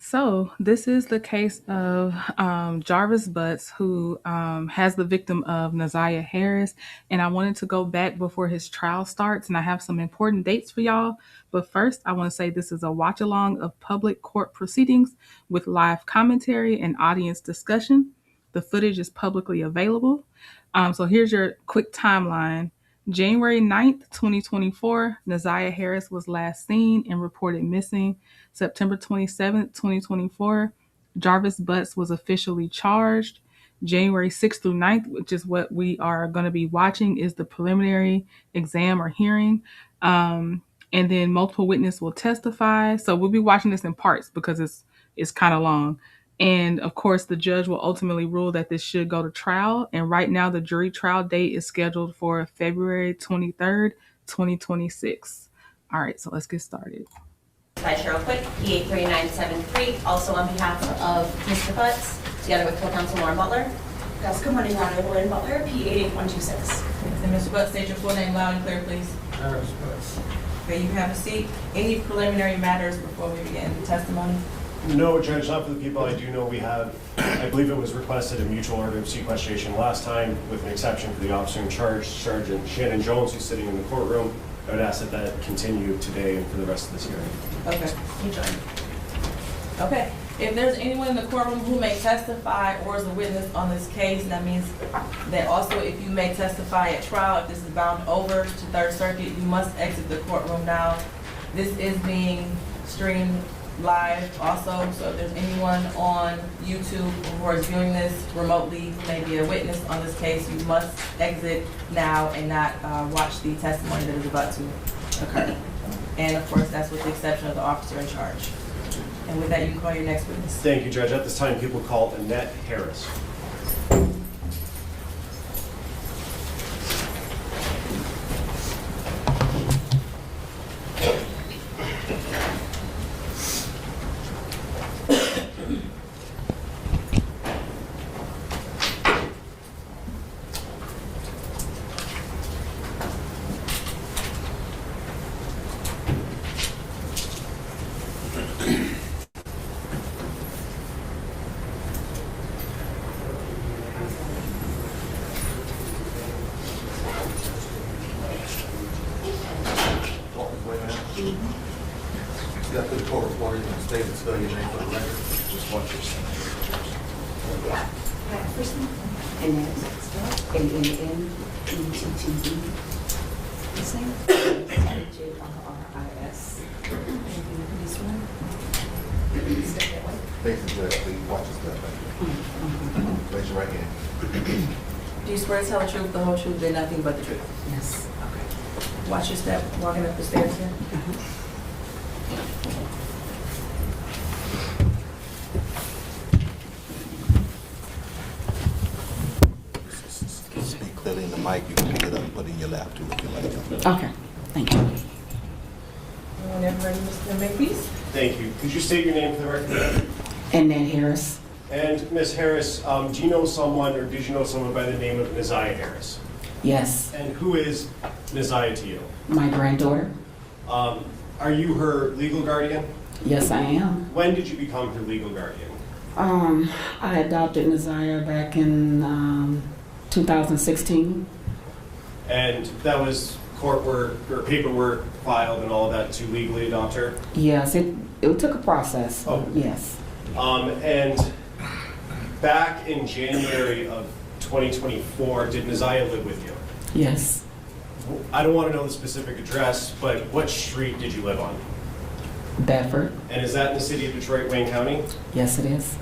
So this is the case of Jarvis Butts, who has the victim of Naziah Harris. And I wanted to go back before his trial starts, and I have some important dates for y'all. But first, I want to say this is a watch along of public court proceedings with live commentary and audience discussion. The footage is publicly available. So here's your quick timeline. January 9th, 2024, Naziah Harris was last seen and reported missing. September 27th, 2024, Jarvis Butts was officially charged. January 6th through 9th, which is what we are going to be watching, is the preliminary exam or hearing. And then multiple witnesses will testify. So we'll be watching this in parts because it's kind of long. And of course, the judge will ultimately rule that this should go to trial. And right now, the jury trial date is scheduled for February 23rd, 2026. All right, so let's get started. By Cheryl Quick, P83973, also on behalf of Mr. Butts, together with co-counsel Lauren Butler. Yes, good morning, Your Honor. Lauren Butler, P88126. And Mr. Butts, state your full name loud and clear, please. Harris Butts. Okay, you have a seat. Any preliminary matters before we begin the testimony? No, Judge, not for the people. I do know we have, I believe it was requested a mutual order of sequestration last time, with an exception for the officer in charge, Sergeant Shannon Jones, who's sitting in the courtroom. I would ask that continue today and for the rest of this hearing. Okay, you join. Okay, if there's anyone in the courtroom who may testify or is a witness on this case, that means that also if you may testify at trial, if this is bound over to Third Circuit, you must exit the courtroom now. This is being streamed live also, so if there's anyone on YouTube who is viewing this remotely who may be a witness on this case, you must exit now and not watch the testimony that is about to occur. And of course, that's with the exception of the officer in charge. And with that, you can call your next witness. Thank you, Judge. At this time, people call Annette Harris. Step to the court reporter and state and spell your name for the record. Just watch yourself. First name? Annette. ANNETTE. Last name? JRRIS. This one? Step that way. Face the judge, please. Watch your step. Raise your right hand. Do you swear to tell the truth, the whole truth, and nothing but the truth? Yes. Okay. Watch your step, walking up the stairs here. Speak clearly in the mic. You can pick it up and put it in your lap too if you like. Okay, thank you. Whenever ready, Mr. Makepeace. Thank you. Could you state your name for the record? Annette Harris. And Ms. Harris, do you know someone or did you know someone by the name of Naziah Harris? Yes. And who is Naziah to you? My granddaughter. Are you her legal guardian? Yes, I am. When did you become her legal guardian? I adopted Naziah back in 2016. And that was court work or paperwork filed and all of that to legally adopt her? Yes, it took a process. Oh. Yes. And back in January of 2024, did Naziah live with you? Yes. I don't want to know the specific address, but what street did you live on? Bedford. And is that in the city of Detroit, Wayne County? Yes, it is.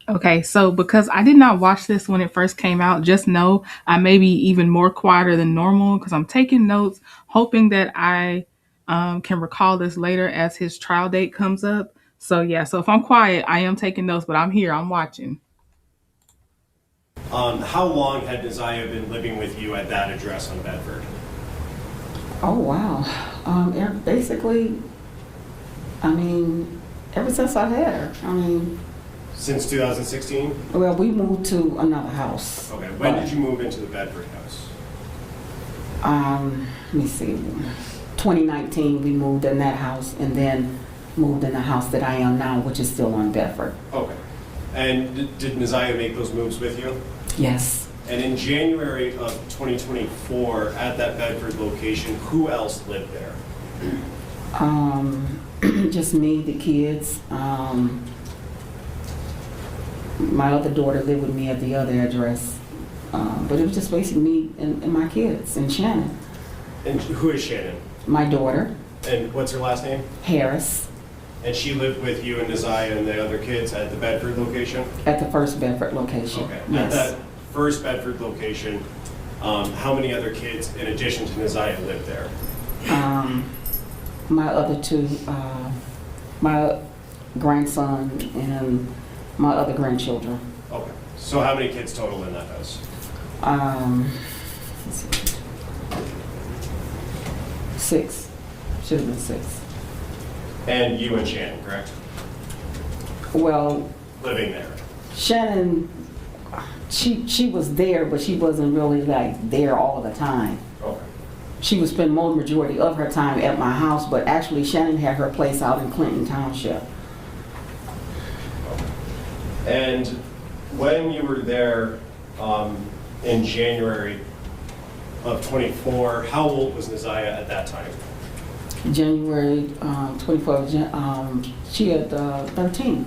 Okay, so because I did not watch this when it first came out, just know I may be even more quieter than normal because I'm taking notes, hoping that I can recall this later as his trial date comes up. So yeah, so if I'm quiet, I am taking notes, but I'm here, I'm watching. How long had Naziah been living with you at that address on Bedford? Oh, wow. Basically, ever since I had her. Since 2016? Well, we moved to another house. Okay, when did you move into the Bedford house? Let me see. 2019, we moved in that house, and then moved in the house that I am now, which is still on Bedford. Okay. And did Ziyah make those moves with you? Yes. And in January of 2024, at that Bedford location, who else lived there? Just me, the kids. My other daughter lived with me at the other address. But it was just basically me and my kids and Shannon. And who is Shannon? My daughter, And what's her last name? Harris, And she lived with you and Ziyah and the other kids at the Bedford location? at the first Bedford location. Okay. At Yes. that first Bedford location, how many other kids, in addition to Ziyah, lived there? My other two, my grandson and my other grandchildren. Okay. So how many kids total in that house? Let's see. 6. Should have been 6. And you and Shannon, correct? Well, Living there. Shannon, she was there, but she wasn't really like there all the time. Okay. She would spend most majority of her time at my house, but actually Shannon had her place out in Clinton Township. And when you were there in January of 24, how old was Ziyah at that time? January 24th, she had 13.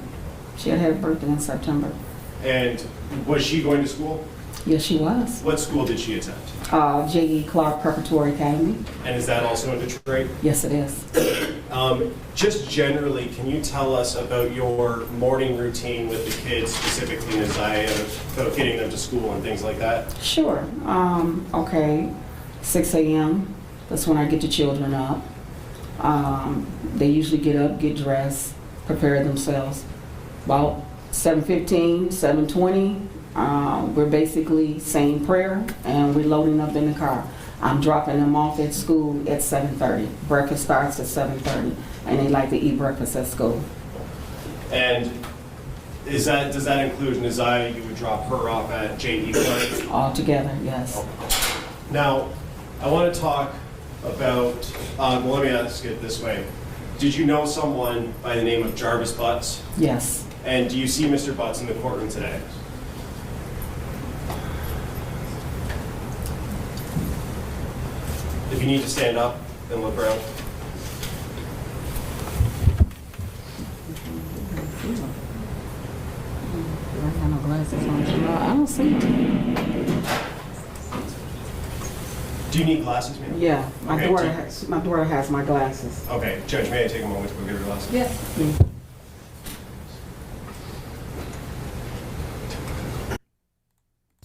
She had her birthday in September. And was she going to school? Yes, she was. What school did she attend? J.E. Clark Preparatory Academy. And is that also in Detroit? Yes, it is. Just generally, can you tell us about your morning routine with the kids, specifically Ziyah, about getting them to school and things like that? Sure. Okay. 6 a.m. That's when I get the children up. They usually get up, get dressed, prepare themselves. About 7:15, 7:20, we're basically saying prayer and we're loading up in the car. I'm dropping them off at school at 7:30. Breakfast starts at 7:30, and they like to eat breakfast at school. And does that include Ziyah? You would drop her off at J.E. Clark? All together, yes. Now, I want to talk about, well, let me ask it this way. Did you know someone by the name of Jarvis Butts? Yes. And do you see Mr. Butts in the courtroom today? If you need to stand up and look around. I have no glasses on. I don't see them. Do you need glasses, ma'am? Yeah, my Okay, daughter has my glasses. Okay, Judge, may I take a moment to go get her glasses? Yes.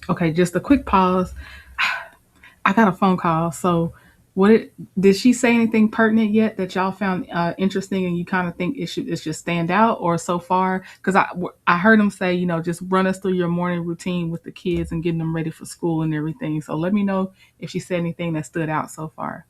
Okay, just a quick pause. I got a phone call. So, did she say anything pertinent yet that y'all found interesting, and you kind of think it should stand out, or so far? Because I heard him say, just run us through your morning routine with the kids and getting them ready for school and everything. So let me know if she said anything that stood out so far.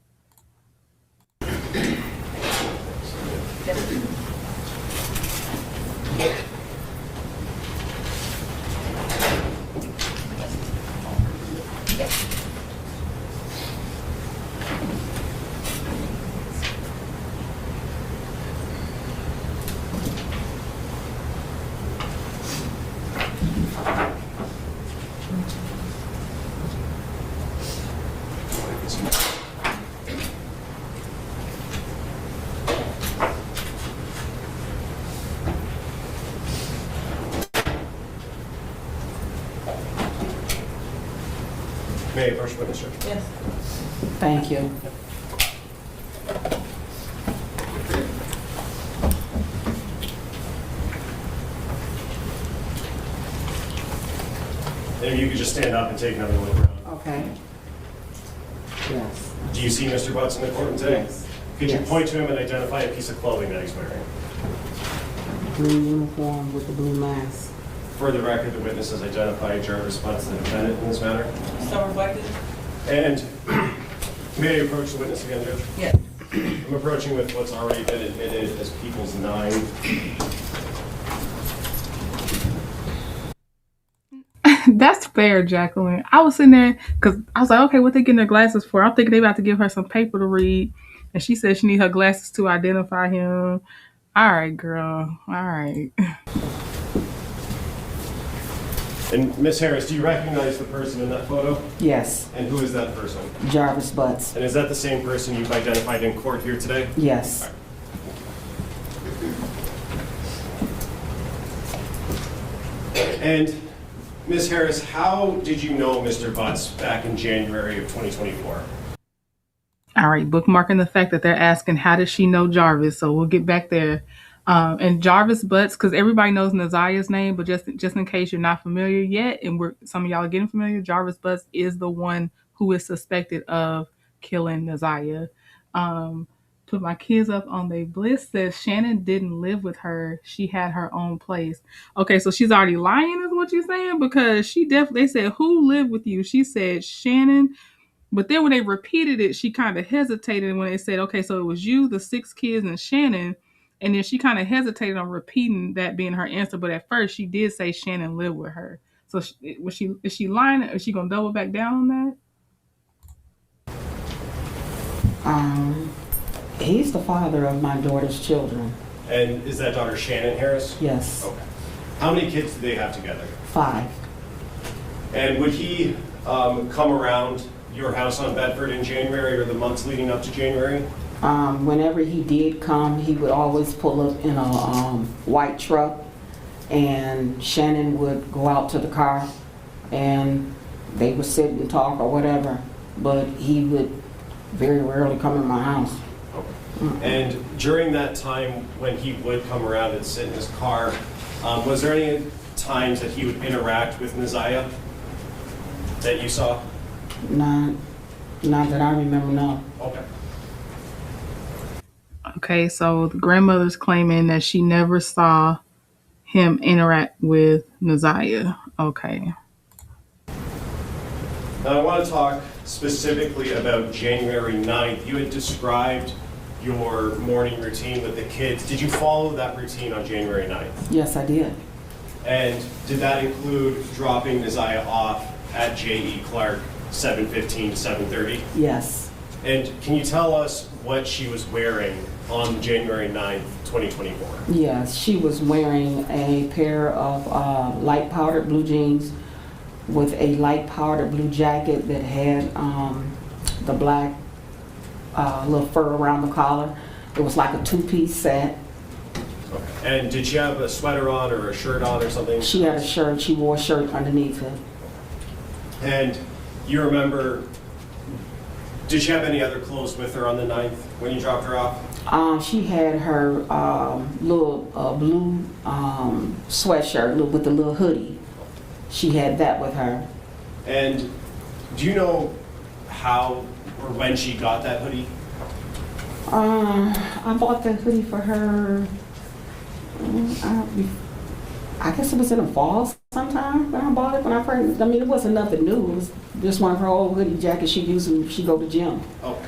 May I approach the witness, Judge? Yes. Thank you. And if you could just stand up and take another look around. Okay. Yes. Do you see Mr. Butts in the courtroom today? Yes. Could you Yes. point to him and identify a piece of clothing that he's wearing? Blue uniform with the blue mask. For the record, the witness has identified Jarvis Butts, the defendant in this matter. So reflected? And may I approach the witness again, Judge? Yes. I'm approaching with what's already been admitted as People's 9. That's fair, Jacqueline. I was sitting there because I was like, okay, what they getting their glasses for? I'm thinking they about to give her some paper to read. And she said she need her glasses to identify him. All right, girl. All right. And Miss Harris, do you recognize the person in that photo? Yes, And who is that person? Jarvis Butts. And is that the same person you've identified in court here today? Yes. And Ms. Harris, how did you know Mr. Butts back in January of 2024? All right, bookmarking the fact that they're asking how does she know Jarvis, so we'll get back there. And Jarvis Butts, because everybody knows Naziah's name, but just in case you're not familiar yet, and some of y'all are getting familiar, Jarvis Butts is the one who is suspected of killing Naziah. Put my kids up on their bliss says Shannon didn't live with her; she had her own place. Okay, so she's already lying, is what you're saying? Because she definitely, they said who lived with you? She said Shannon. But then when they repeated it, she kind of hesitated when they said, okay, so it was you, the 6 kids, and Shannon. And then she kind of hesitated on repeating that being her answer. But at first, she did say Shannon lived with her. So is she lying? Is she going to double back down on that? He's the father of my daughter's children. And is that daughter Shannon Harris? Yes. Okay. How many kids do they have together? 5. And would he come around your house on Bedford in January or the months leading up to January? Whenever he did come, he would always pull up in a white truck, and Shannon would go out to the car, and they would sit and talk or whatever, but he would very rarely come in my house. Okay. And during that time when he would come around and sit in his car, was there any times that he would interact with Naziah that you saw? Not that I remember, no. Okay. Okay, so the grandmother's claiming that she never saw him interact with Naziah. Okay. Now I want to talk specifically about January 9th. You had described your morning routine with the kids. Did you follow that routine on January 9th? Yes, I did. And did that include dropping Naziah off at J.E. Clark 7:15 to 7:30? Yes. And can you tell us what she was wearing on January 9th, 2024? Yes, she was wearing a pair of light powdered blue jeans with a light powdered blue jacket that had the black little fur around the collar. It was like a 2-piece set. Okay. And did she have a sweater on or a shirt on or something? She had a shirt. She wore a shirt underneath it. And you remember, did she have any other clothes with her on the 9th when you dropped her off? She had her little blue sweatshirt with a little hoodie. She had that with her. And do you know how or when she got that hoodie? I bought that hoodie for her. I guess it was in the fall sometime when I bought it. When I first, I mean, it wasn't nothing new. It was just one of her old hoodie jackets she used when she go to gym. Okay.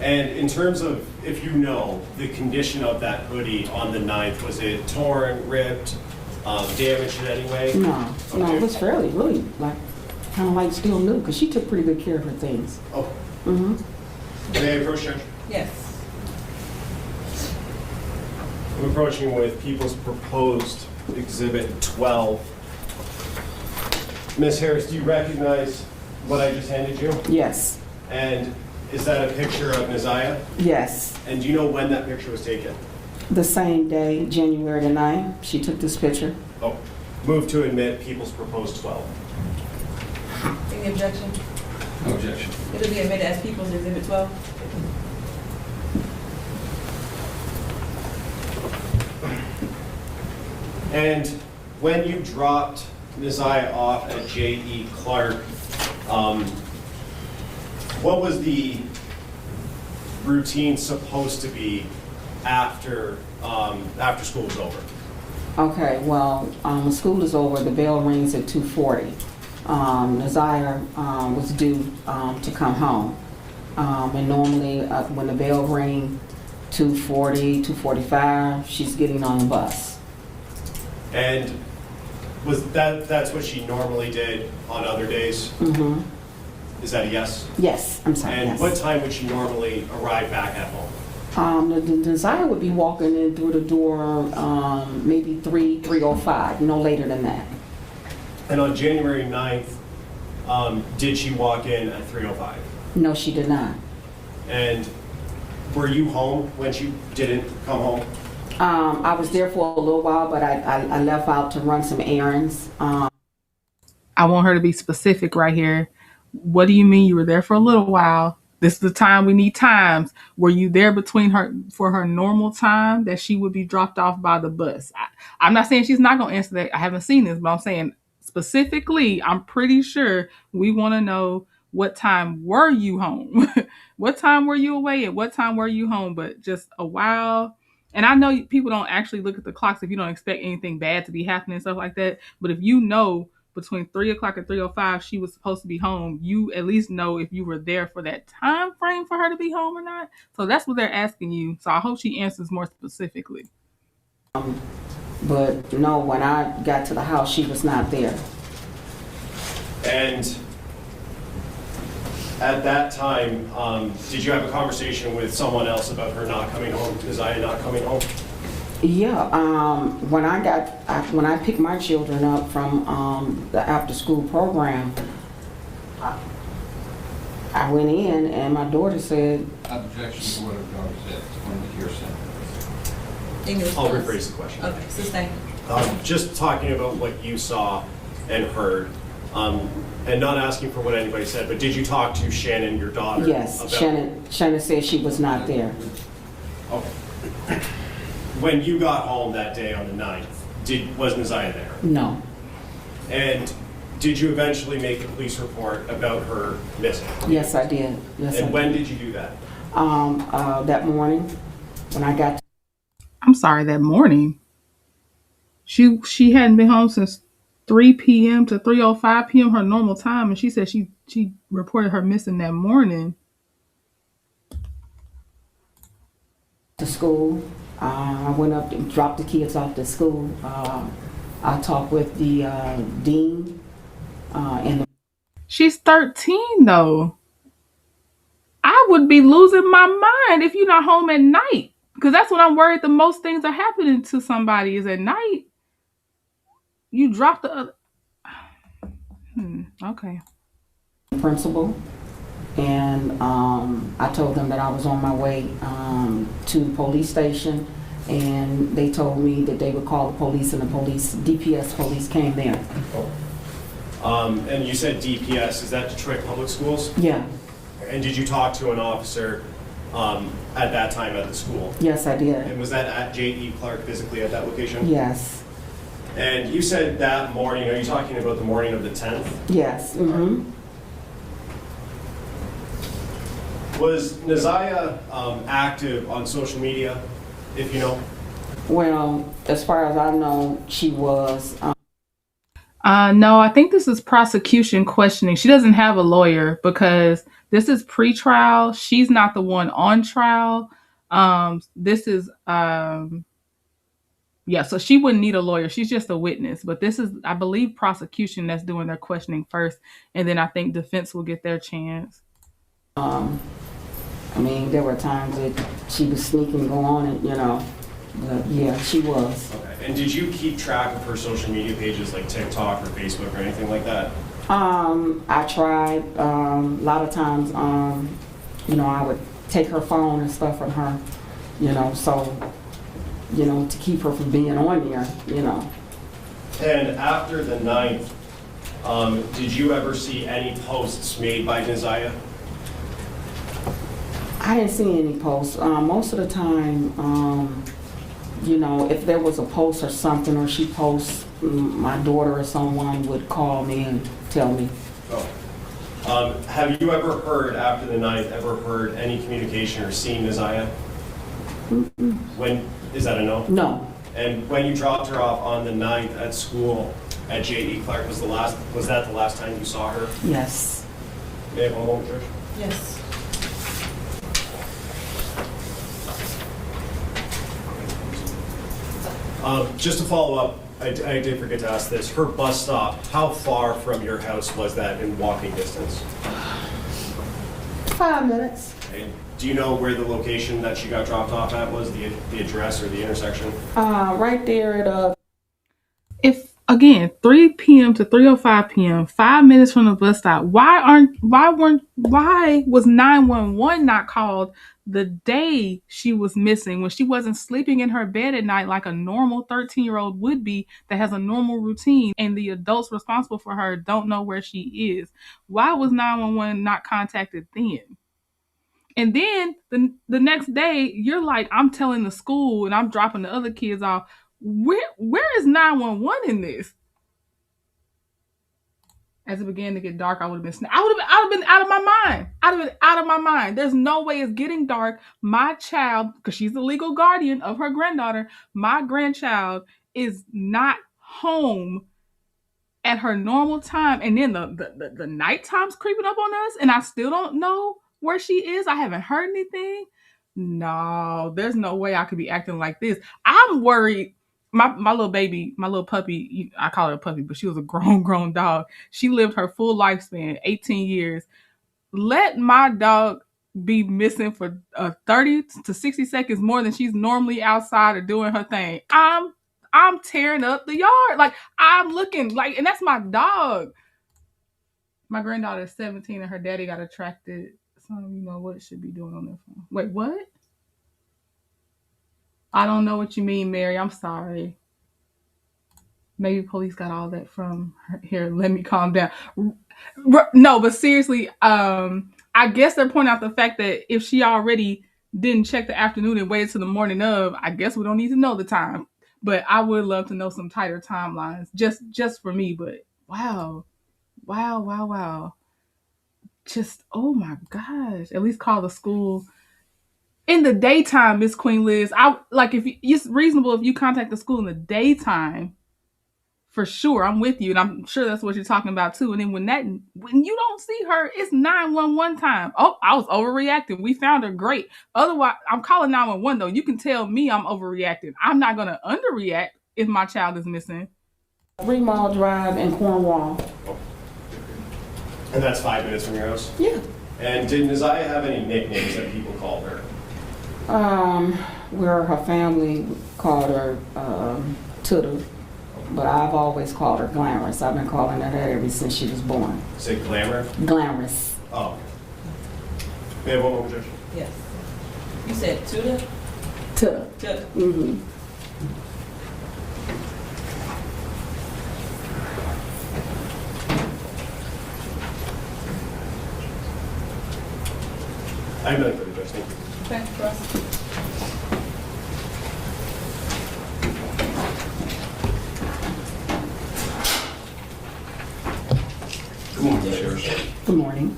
And in terms of, if you know, the condition of that hoodie on the 9th, was it torn, ripped, damaged in any way? No, Okay. it was fairly, really, like, kind of like still new, because she took pretty good care of her things. Oh. Mm-hmm. May I approach, Judge? Yes. I'm approaching with People's Proposed Exhibit 12. Ms. Harris, do you recognize what I just handed you? Yes, And is that a picture of Naziah? yes. And do you know when that picture was taken? The same day, January the 9th, she took this picture. Oh, move to admit People's Proposed 12. Any objection? No objection. It'll be admitted as People's Exhibit 12. And when you dropped Naziah off at J.E. Clark, what was the routine supposed to be after school was over? Okay, well, when school is over, the bell rings at 2:40. Naziah was due to come home. And normally when the bell rings, 2:40, 2:45, she's getting on the bus. And was that's what she normally did on other days? Mm-hmm. Is that a yes? Yes, I'm sorry, And yes. what time would she normally arrive back at home? The desire would be walking in through the door, maybe 3:05, no later than that. And on January 9th, did she walk in at 3:05? No, she did not. And were you home when she didn't come home? I was there for a little while, but I left out to run some errands. I want her to be specific right here. What do you mean you were there for a little while? This is the time we need times. Were you there between her for her normal time that she would be dropped off by the bus? I'm not saying she's not going to answer that. I haven't seen this, but I'm saying specifically, I'm pretty sure we want to know what time were you home? What time were you away? And what time were you home? But just a while. And I know people don't actually look at the clocks if you don't expect anything bad to be happening and stuff like that. But if you know between 3 o'clock and 3:05 she was supposed to be home, you at least know if you were there for that time frame for her to be home or not. So that's what they're asking you. So I hope she answers more specifically. But no, when I got to the house, she was not there. And at that time, did you have a conversation with someone else about her not coming home, Ziyah not coming home? Yeah, when I picked my children up from the after-school program, I went in and my daughter said, Objection to what the daughter said, when the hearsay. English, I'll please. rephrase the question. Okay, sustain. Just talking about what you saw and heard, and not asking for what anybody said, but did you talk to Shannon, your daughter? yes, about... Shannon said she was not there. Okay. When you got home that day on the 9th, was Ziyah there? No. And did you eventually make a police report about her missing? Yes, I did. Yes, And I when did. did you do that? That morning, when I got I'm sorry, that morning. She hadn't been home since 3 p.m. to 3:05 p.m. her normal time, and she said she reported her missing that morning. to school, I went up and dropped the kids off to school. I talked with the dean and the She's 13 though. I would be losing my mind if you're not home at night, because that's when I'm worried the most things are happening to somebody is at night. You drop the other. Okay. principal, and I told them that I was on my way to the police station, and they told me that they would call the police, and the DPS police came there. And you said DPS, is that Detroit Public Schools? Yeah, And did you talk to an officer at that time at the school? yes, I did. And was that at J.E. Clark physically at that location? Yes, And you said that morning, are you talking about the morning of the 10th? yes. Mm-hmm. Was Ziyah active on social media, if you know? Well, as far as I know, she was. No, I think this is prosecution questioning. She doesn't have a lawyer because this is pre-trial. She's not the one on trial. This is, so she wouldn't need a lawyer. She's just a witness. But this is, I believe, prosecution that's doing their questioning first. And then I think defense will get their chance. I mean, there were times that she was sneaking, go on, and but yeah, she was. Okay. And did you keep track of her social media pages like TikTok or Facebook or anything like that? I tried. A lot of times, I would take her phone and stuff from her, so, to keep her from being on there, And after the 9th, did you ever see any posts made by Ziyah? I didn't see any posts. Most of the time, if there was a post or something, or she posts, my daughter or someone would call me and tell me. Oh. Have you ever heard, after the 9th, any communication or seen Ziyah? When, is that a no? No. And when you dropped her off on the 9th at school at J.E. Clark, was that the last time you saw her? Yes. May I have one moment, Trish? Yes. Just to follow up, I did forget to ask this. Her bus stop, how far from your house was that in walking distance? 5 minutes. And Do you know where the location that she got dropped off at was, the address or the intersection? Right there at If again 3 p.m. to 3:05 p.m., 5 minutes from the bus stop, why was 911 not called the day she was missing, when she wasn't sleeping in her bed at night like a normal 13-year-old would be, that has a normal routine, and the adults responsible for her don't know where she is? Why was 911 not contacted then? And then the next day, you're like, I'm telling the school and I'm dropping the other kids off. Where is 911 in this? As it began to get dark, I would have been I'd have been out of my mind. I'd have been out of my mind. There's no way it's getting dark. My child, because she's the legal guardian of her granddaughter, my grandchild is not home at her normal time, and then the nighttime's creeping up on us, and I still don't know where she is. I haven't heard anything. No, there's no way I could be acting like this. I'm worried. My little baby, my little puppy, I call her a puppy, but she was a grown dog. She lived her full lifespan, 18 years. Let my dog be missing for 30 to 60 seconds more than she's normally outside or doing her thing. I'm tearing up the yard. Like, I'm looking like, and that's my dog. My granddaughter is 17 and her daddy got attracted. So you know what it should be doing on their phone. Wait, what? I don't know what you mean, Mary. I'm sorry. Maybe police got all that from her. Here, let me calm down. No, but seriously, I guess they're pointing out the fact that if she already didn't check the afternoon and waited till the morning of, I guess we don't need to know the time. But I would love to know some tighter timelines, just for me. But wow. Just, oh my gosh. At least call the school in the daytime, Miss Queen Liz. I like, if it's reasonable if you contact the school in the daytime, for sure. I'm with you, and I'm sure that's what you're talking about too. And then when you don't see her, it's 911 time. Oh, I was overreacting. We found her, great. Otherwise, I'm calling 911 though. You can tell me I'm overreacting. I'm not gonna underreact if my child is missing. 3 Mile Drive in Cornwall. And that's 5 minutes from your house? Yeah. And did Ziyah have any nicknames that people called her? Where her family called her Tuda, but I've always called her Glamorous. I've been calling her that ever since she was born. Say glamour? Glamorous. Oh. We have one more, Judge. Yes. You said Tuda? Tuda. Tuda. Mm-hmm. I have nothing for the judge. Thank you. Okay, Russ. Good morning, Sheriff. Good morning.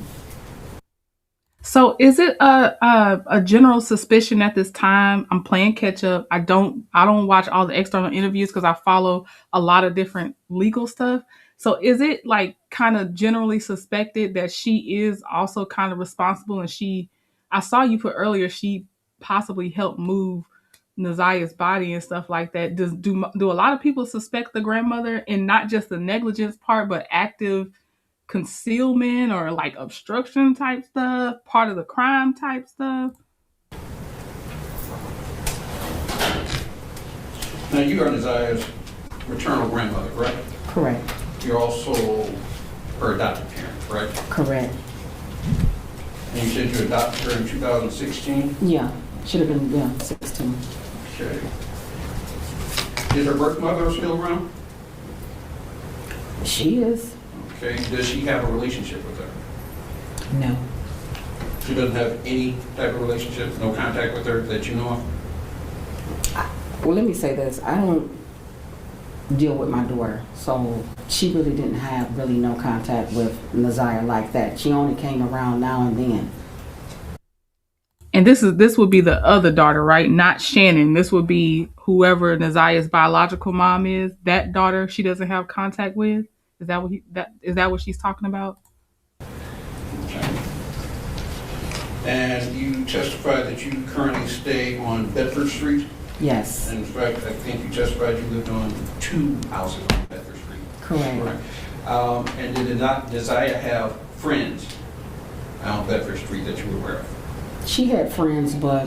So is it a general suspicion at this time? I'm playing catch up. I don't watch all the external interviews because I follow a lot of different legal stuff. So is it like kind of generally suspected that she is also kind of responsible, and I saw you put earlier, she possibly helped move Naziah's body and stuff like that. Do a lot of people suspect the grandmother, and not just the negligence part, but active concealment or like obstruction type stuff, part of the crime type stuff? Now, you are Naziah's maternal grandmother, correct? Correct. You're also her adopted parent, correct? Correct. And you said you adopted her in 2016? Yeah. Should have been 16. Okay. Is her birth mother still around? She is. Okay. Does she have a relationship with her? No. She doesn't have any type of relationship, no contact with her that you know of? Well, let me say this. I don't deal with my daughter, so she really didn't have no contact with Ziyah like that. She only came around now and then. And this would be the other daughter, right? Not Shannon. This would be whoever Naziah's biological mom is. That daughter she doesn't have contact with. Is that what she's talking about? Okay. And you testified that you currently stay on Bedford Street? Yes. In fact, I think you testified you lived on 2 houses on Bedford Street. Correct. And did Ziyah have friends on Bedford Street that you were aware of? She had friends, but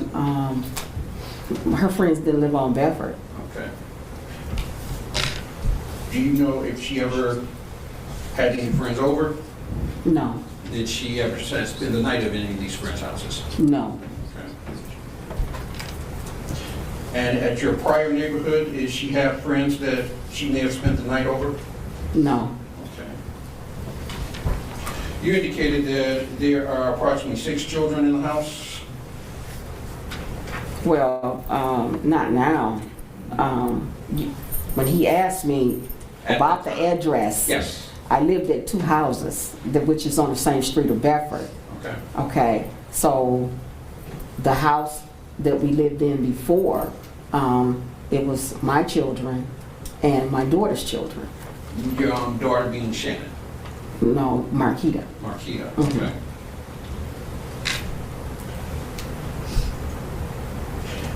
her friends didn't live on Bedford. Okay. Do you know if she ever had any friends over? No, Did she ever spend the night at any of these friends' houses? no, Okay. And at your prior neighborhood, did she have friends that she may have spent the night over? no. Okay. You indicated that there are approximately 6 children in the house? Well, not now. When he asked me about the address, Yes. I lived at 2 houses, which is on the same street of Bedford. Okay. Okay, so the house that we lived in before, it was my children and my daughter's children. Your daughter being Shannon? No, Marquita. Marquita, Mhm. okay.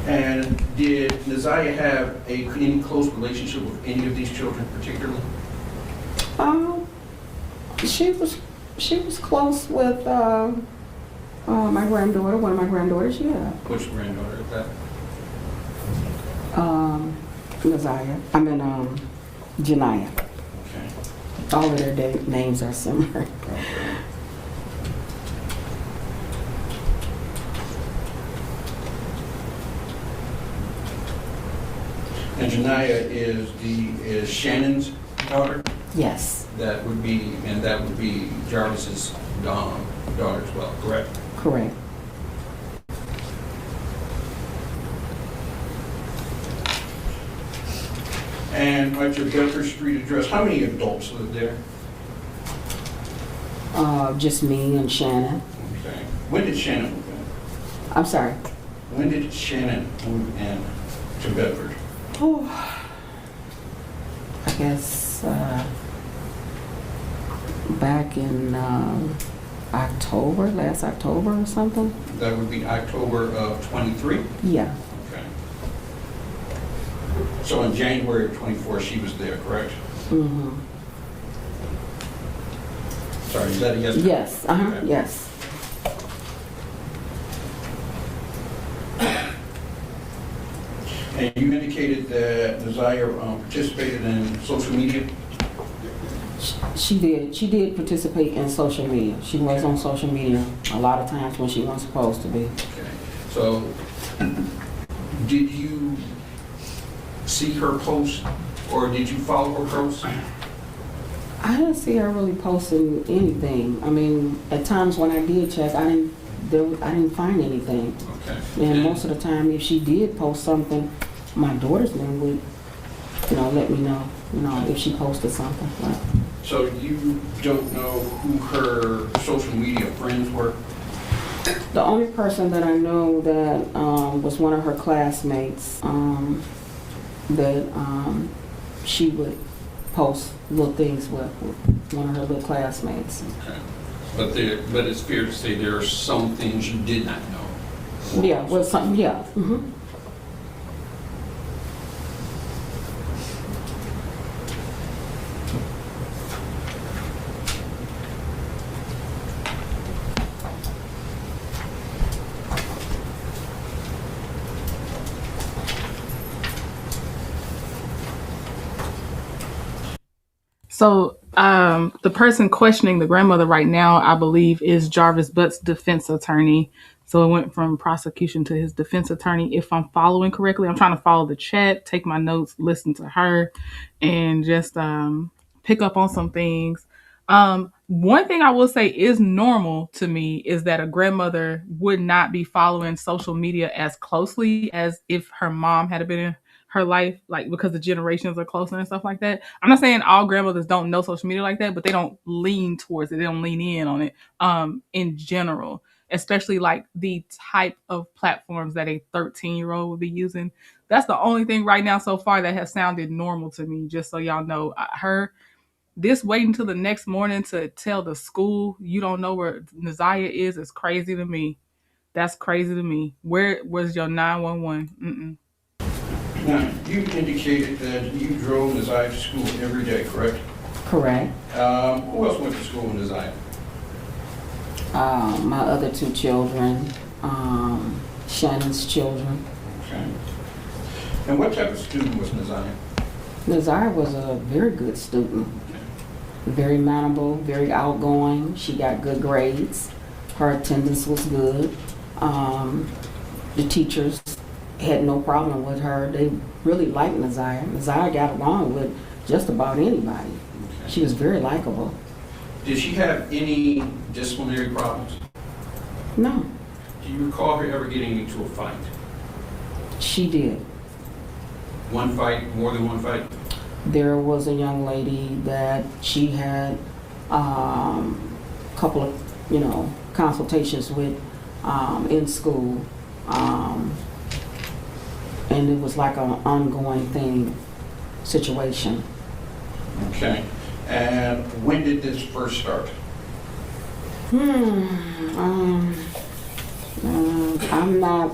And did Ziyah have any close relationship with any of these children particularly? She was close with my granddaughter, one of my granddaughters, yeah. Which granddaughter is that? Ziyah. I mean, Janiyah. Okay. All of their names are similar. And Janiyah is Shannon's daughter? Yes, That would be Jarvis's daughter as well, correct? correct. And at your Bedford Street address, how many adults live there? Just me and Shannon. Okay. When did Shannon move in? I'm sorry. When did Shannon move in to Bedford? Oh, I guess back in October, last October or something. That would be October of '23? Yeah, Okay. So in January of '24, she was there, correct? mm-hmm. Sorry, is that a yes? Yes, uh-huh, Okay. yes. And you indicated that Ziyah participated in social media? She did participate in social media. She was on social media a lot of times when she wasn't supposed to be. Okay. So, did you see her post, or did you follow her post? I didn't see her really posting anything. I mean, at times when I did check, I didn't find anything. Okay. And most of the time, if she did post something, my daughter's name would, let me know, if she posted something. But So you don't know who her social media friends were? the only person that I know that was one of her classmates that she would post little things with one of her little classmates. Okay. But it's fair to say there are some things you did not know. Yeah, well, something, yeah. Mm-hmm. So the person questioning the grandmother right now, I believe, is Jarvis Butt's defense attorney. So it went from prosecution to his defense attorney. If I'm following correctly, I'm trying to follow the chat, take my notes, listen to her, and just pick up on some things. One thing I will say is normal to me is that a grandmother would not be following social media as closely as if her mom had been in her life, like because the generations are closer and stuff like that. I'm not saying all grandmothers don't know social media like that, but they don't lean towards it. They don't lean in on it in general, especially like the type of platforms that a 13-year-old would be using. That's the only thing right now so far that has sounded normal to me, just so y'all know. This waiting till the next morning to tell the school you don't know where Ziyah is crazy to me. That's crazy to me. Where was your 911? Mm-mm. Now, you indicated that you drove Ziyah to school every day, correct? Correct. Who else went to school with Ziyah? My other 2 children, Shannon's children. Okay. And what type of student was Naziah? Ziyah was a very good student, very manable, very outgoing. She got good grades. Her attendance was good. The teachers had no problem with her. They really liked Ziyah. Ziyah got along with just about anybody. Okay. She was very likable. Did she have any disciplinary problems? No, Do you recall her ever getting into a fight? she did. One fight, more than one fight? There was a young lady that she had a couple of, consultations with in school. And it was like an ongoing situation. Okay. And when did this first start? I'm not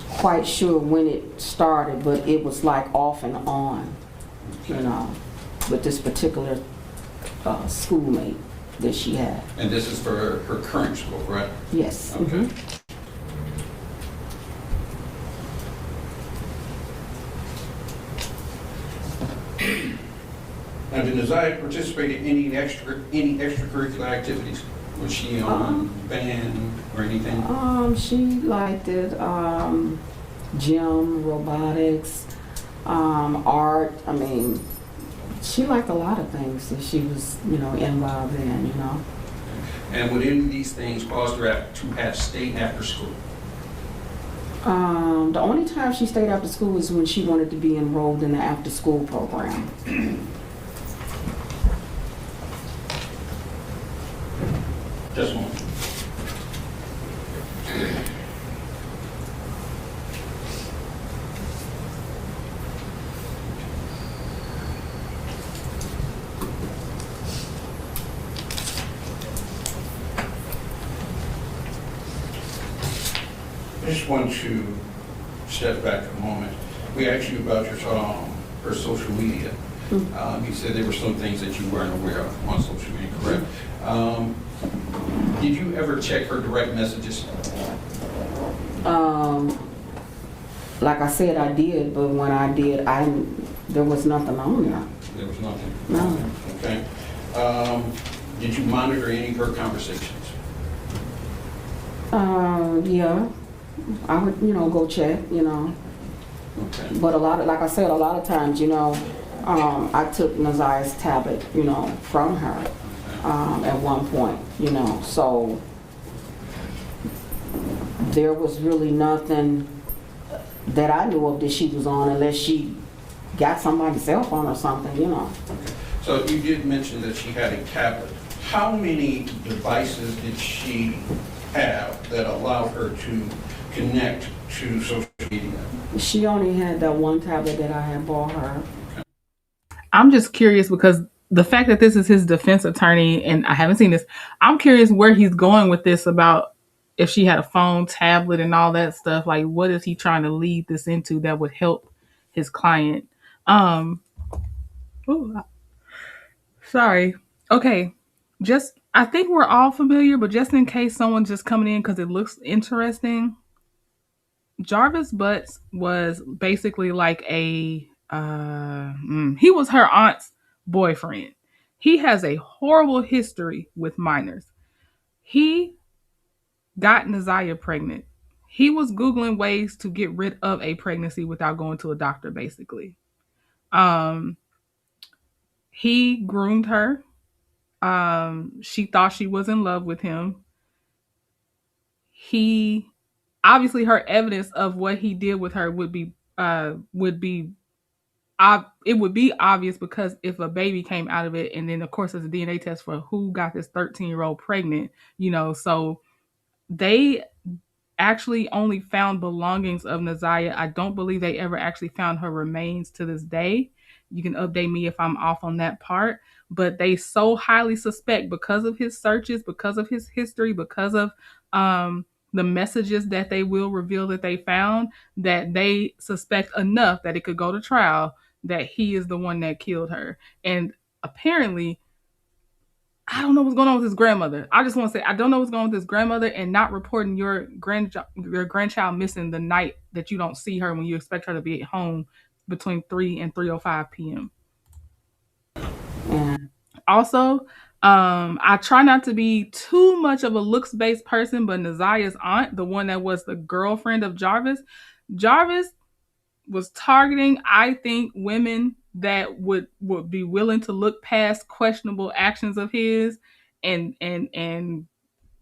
quite sure when it started, but it was like off and on, with this particular schoolmate that she had. And this is for her current school, right? Yes. Okay. Now, did Naziah participate in any extracurricular activities? Was she on band or anything? She liked it. Gym, robotics, art. I mean, she liked a lot of things that she was, involved in, And would any of these things cause her to have stayed after school? The only time she stayed after school was when she wanted to be enrolled in the after-school program. Just one. I just want to step back a moment. We asked you about her social media. You said there were some things that you weren't aware of on social media, correct? Did you ever check her direct messages? Like I said, I did, but when I did, there was nothing on there. There was nothing. No. Okay. Did you monitor any of her conversations? Yeah, I would, go check, Okay. But like I said, a lot of times, I took Naziah's tablet, from her at one point, so there was really nothing that I knew of that she was on unless she got somebody's cell phone or something, Okay. So you did mention that she had a tablet. How many devices did she have that allowed her to connect to social media? She only had that one tablet that I had bought her. I'm just curious because the fact that this is his defense attorney and I haven't seen this, I'm curious where he's going with this about if she had a phone, tablet, and all that stuff. Like, what is he trying to lead this into that would help his client? Ooh, sorry. Okay. I think we're all familiar, but just in case someone's just coming in because it looks interesting, Jarvis Butts was basically like he was her aunt's boyfriend. He has a horrible history with minors. He got Naziah pregnant. He was Googling ways to get rid of a pregnancy without going to a doctor, basically. Um, he groomed her. She thought she was in love with him. He obviously her evidence of what he did with her would be it would be obvious because if a baby came out of it, and then of course there's a DNA test for who got this 13-year-old pregnant, so they actually only found belongings of Naziah. I don't believe they ever actually found her remains to this day. You can update me if I'm off on that part, but they so highly suspect because of his searches, because of his history, because of the messages that they will reveal that they found, that they suspect enough that it could go to trial that he is the one that killed her. And apparently I don't know what's going on with his grandmother. I just want to say I don't know what's going on with his grandmother, and not reporting your grandchild missing the night that you don't see her when you expect her to be at home between 3 and 3:05 p.m. And Also, I try not to be too much of a looks based person, but Naziah's aunt, the one that was the girlfriend of Jarvis was targeting, I think, women that would be willing to look past questionable actions of his, and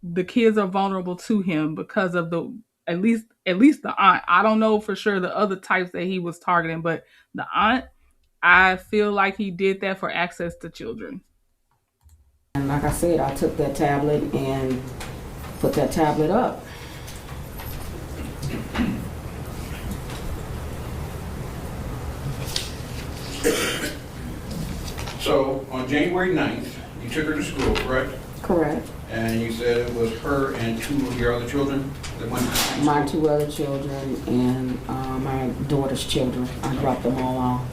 the kids are vulnerable to him because of the at least the aunt. I don't know for sure the other types that he was targeting, but the aunt, I feel like he did that for access to children. like I said, I took that tablet and put that tablet up. So on January 9th, you took her to school, correct? Correct. And you said it was her and 2 of your other children that went to the same My school? 2 other children and my daughter's children. I dropped them all off.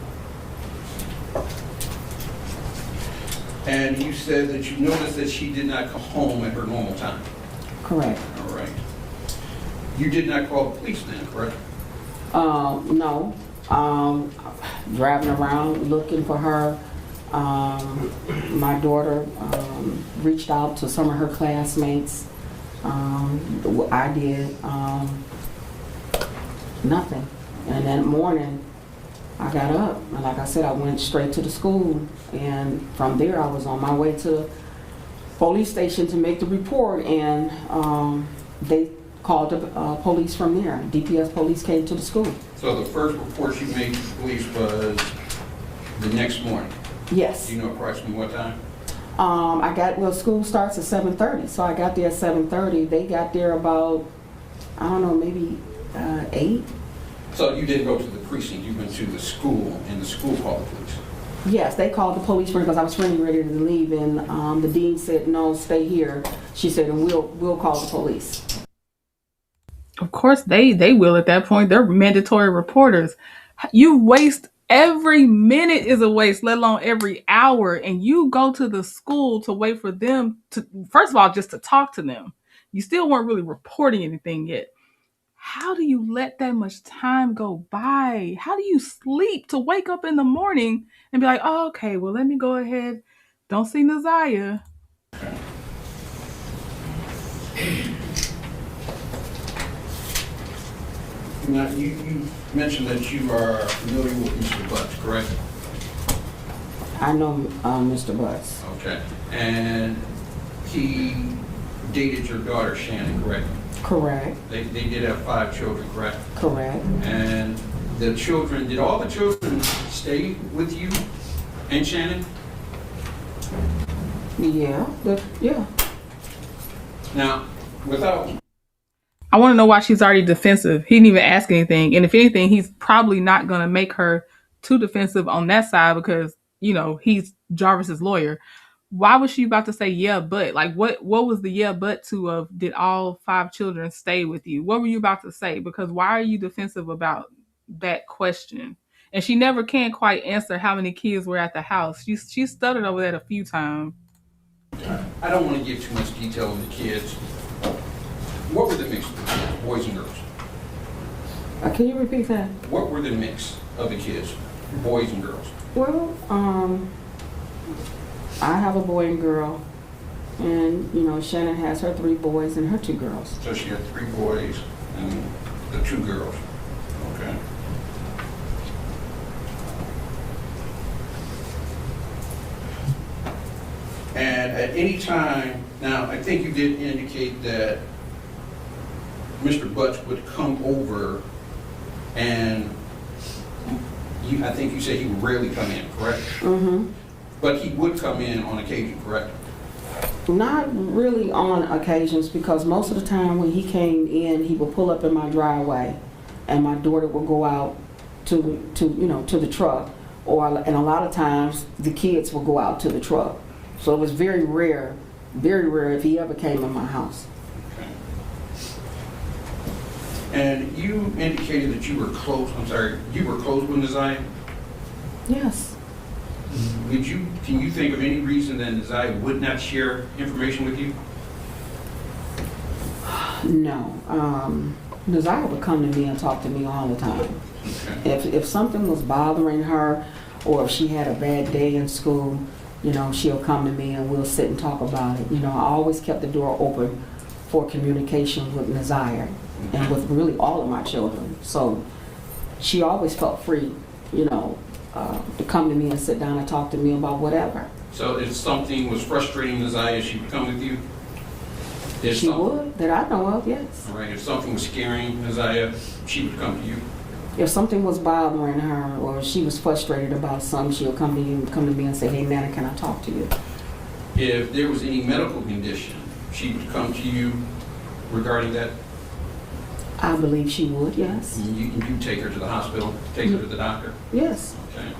And you said that you noticed that she did not come home at her normal time. Correct. All right. You did not call the police then, correct? No. Driving around looking for her. My daughter reached out to some of her classmates. I did nothing. And that morning, I got up, and like I said, I went straight to the school, and from there I was on my way to the police station to make the report, and they called the police from there. DPS police came to the school. So the first report you made to the police was the next morning. Yes. Do you know approximately what time? School starts at 7:30, so I got there at 7:30. They got there about, I don't know, maybe 8. So you didn't go to the precinct, you went to the school, and the school called the police? Yes, they called the police because I was getting ready to leave, and the dean said, "No, stay here." She said, "And we'll call the police." Of course, they will at that point. They're mandatory reporters. You waste every minute is a waste, let alone every hour. And you go to the school to wait for them to, first of all, just to talk to them. You still weren't really reporting anything yet. How do you let that much time go by? How do you sleep to wake up in the morning and be like, oh, okay, well, let me go ahead. Don't see Ziyah. Now, you mentioned that you are familiar with Mr. Butts, correct? I know Mr. Butts. Okay. And he dated your daughter, Shannon, correct? Correct. They did have 5 children, correct? Correct. And the children, did all the children stay with you and Shannon? Yeah. Yeah. Now, without... I want to know why she's already defensive. He didn't even ask anything. And if anything, he's probably not going to make her too defensive on that side because, you know, he's Jarvis's lawyer. Why was she about to say, yeah, but? Like, what was the yeah, but to of did all 5 children stay with you? What were you about to say? Because why are you defensive about that question? And she never can quite answer how many kids were at the house. She stuttered over that a few times. I don't want to give too much detail on the kids. What were the mix of the kids, boys and girls? Can you repeat that? What were the mix of the kids, boys and girls? Well, I have a boy and girl, and you know Shannon has her 3 boys and her 2 girls. So she had 3 boys and the 2 girls. Okay. And at any time, now I think you did indicate that Mr. Butts would come over and I think you said he would rarely come in, correct? Mm-hmm. But he would come in on occasion, correct? Not really on occasions because most of the time when he came in, he would pull up in my driveway, and my daughter would go out to the truck, and a lot of times the kids would go out to the truck. So it was very rare if he ever came in my house. Okay. And you indicated that you were close with Ziyah? Yes. can you think of any reason that Ziyah would not share information with you? No. Ziyah would come to me and talk to me all the time. Okay. If something was bothering her, or if she had a bad day in school, she'll come to me and we'll sit and talk about it. I always kept the door open for communication with Ziyah and with really all of my children. So she always felt free, to come to me and sit down and talk to me about whatever. So if something was frustrating Ziyah, she would come with you? If She something- would, that I know of, yes. All right, if something was scaring Ziyah, she would come to you? If something was bothering her or she was frustrated about something, she'll come to me and say, "Hey, Nana, can I talk to you?" If there was any medical condition, she would come to you regarding that? I believe she would, yes. And you take her to the hospital, take her to the doctor? Yes. Okay.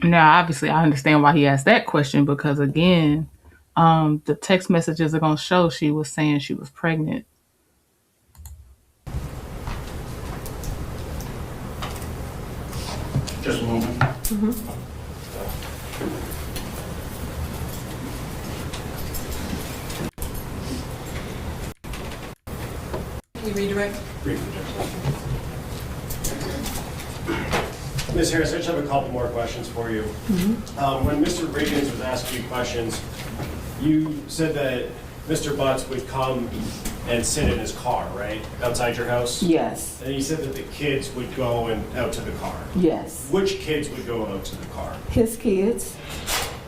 Now, obviously, I understand why he asked that question because, again, the text messages are going to show she was saying she was pregnant. Just a moment. Can you redirect? Ms. Harris, I just have a couple more questions for you. When Mr. Riggins was asking you questions, you said that Mr. Butts would come and sit in his car, right, outside your house? Yes. And you said that the kids would go out to the car. Yes. Which kids would go out to the car? His kids.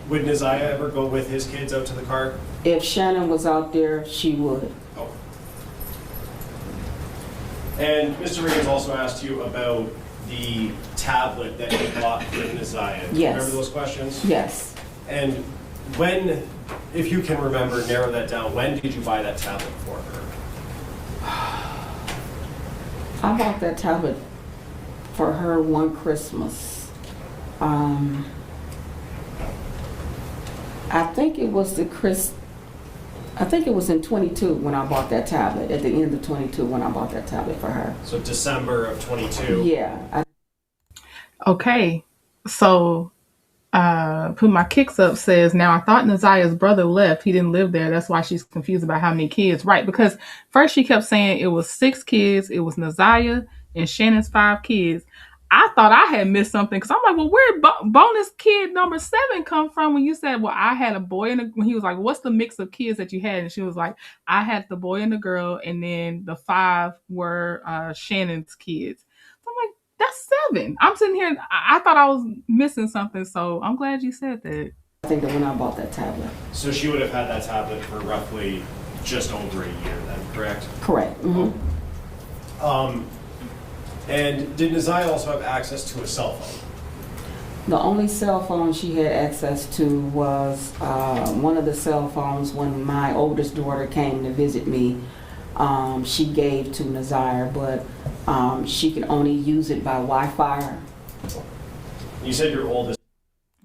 Would Ziyah ever go with his kids out to the car? If Shannon was out there, she would. Oh. And Mr. Riggins also asked you about the tablet that you bought for Ziyah. Do you Yes. remember those questions? Yes. And when, if you can remember, narrow that down, when did you buy that tablet for her? I bought that tablet for her one Christmas. I think it was I think it was in 22 when I bought that tablet, at the end of 22 when I bought that tablet for her. So December of 22. Yeah. Okay, so put my kicks up says, now I thought Ziyah's brother left. He didn't live there. That's why she's confused about how many kids. Right, because first she kept saying it was 6 kids. It was Ziyah and Shannon's 5 kids. I thought I had missed something because I'm like, well, where did bonus kid number 7 come from? When you said, well, I had a boy and when he was like, what's the mix of kids that you had? And she was like, I had the boy and the girl, and then the 5 were Shannon's kids. So I'm like, that's 7. I'm sitting here, I thought I was missing something, so I'm glad you said that. I think that when I bought that tablet. So she would have had that tablet for roughly just over a year then, correct? Correct. Mm-hmm. And did Ziyah also have access to a cell phone? The only cell phone she had access to was one of the cell phones when my oldest daughter came to visit me. She gave to Ziyah, but she could only use it by Wi-Fi. You said your oldest.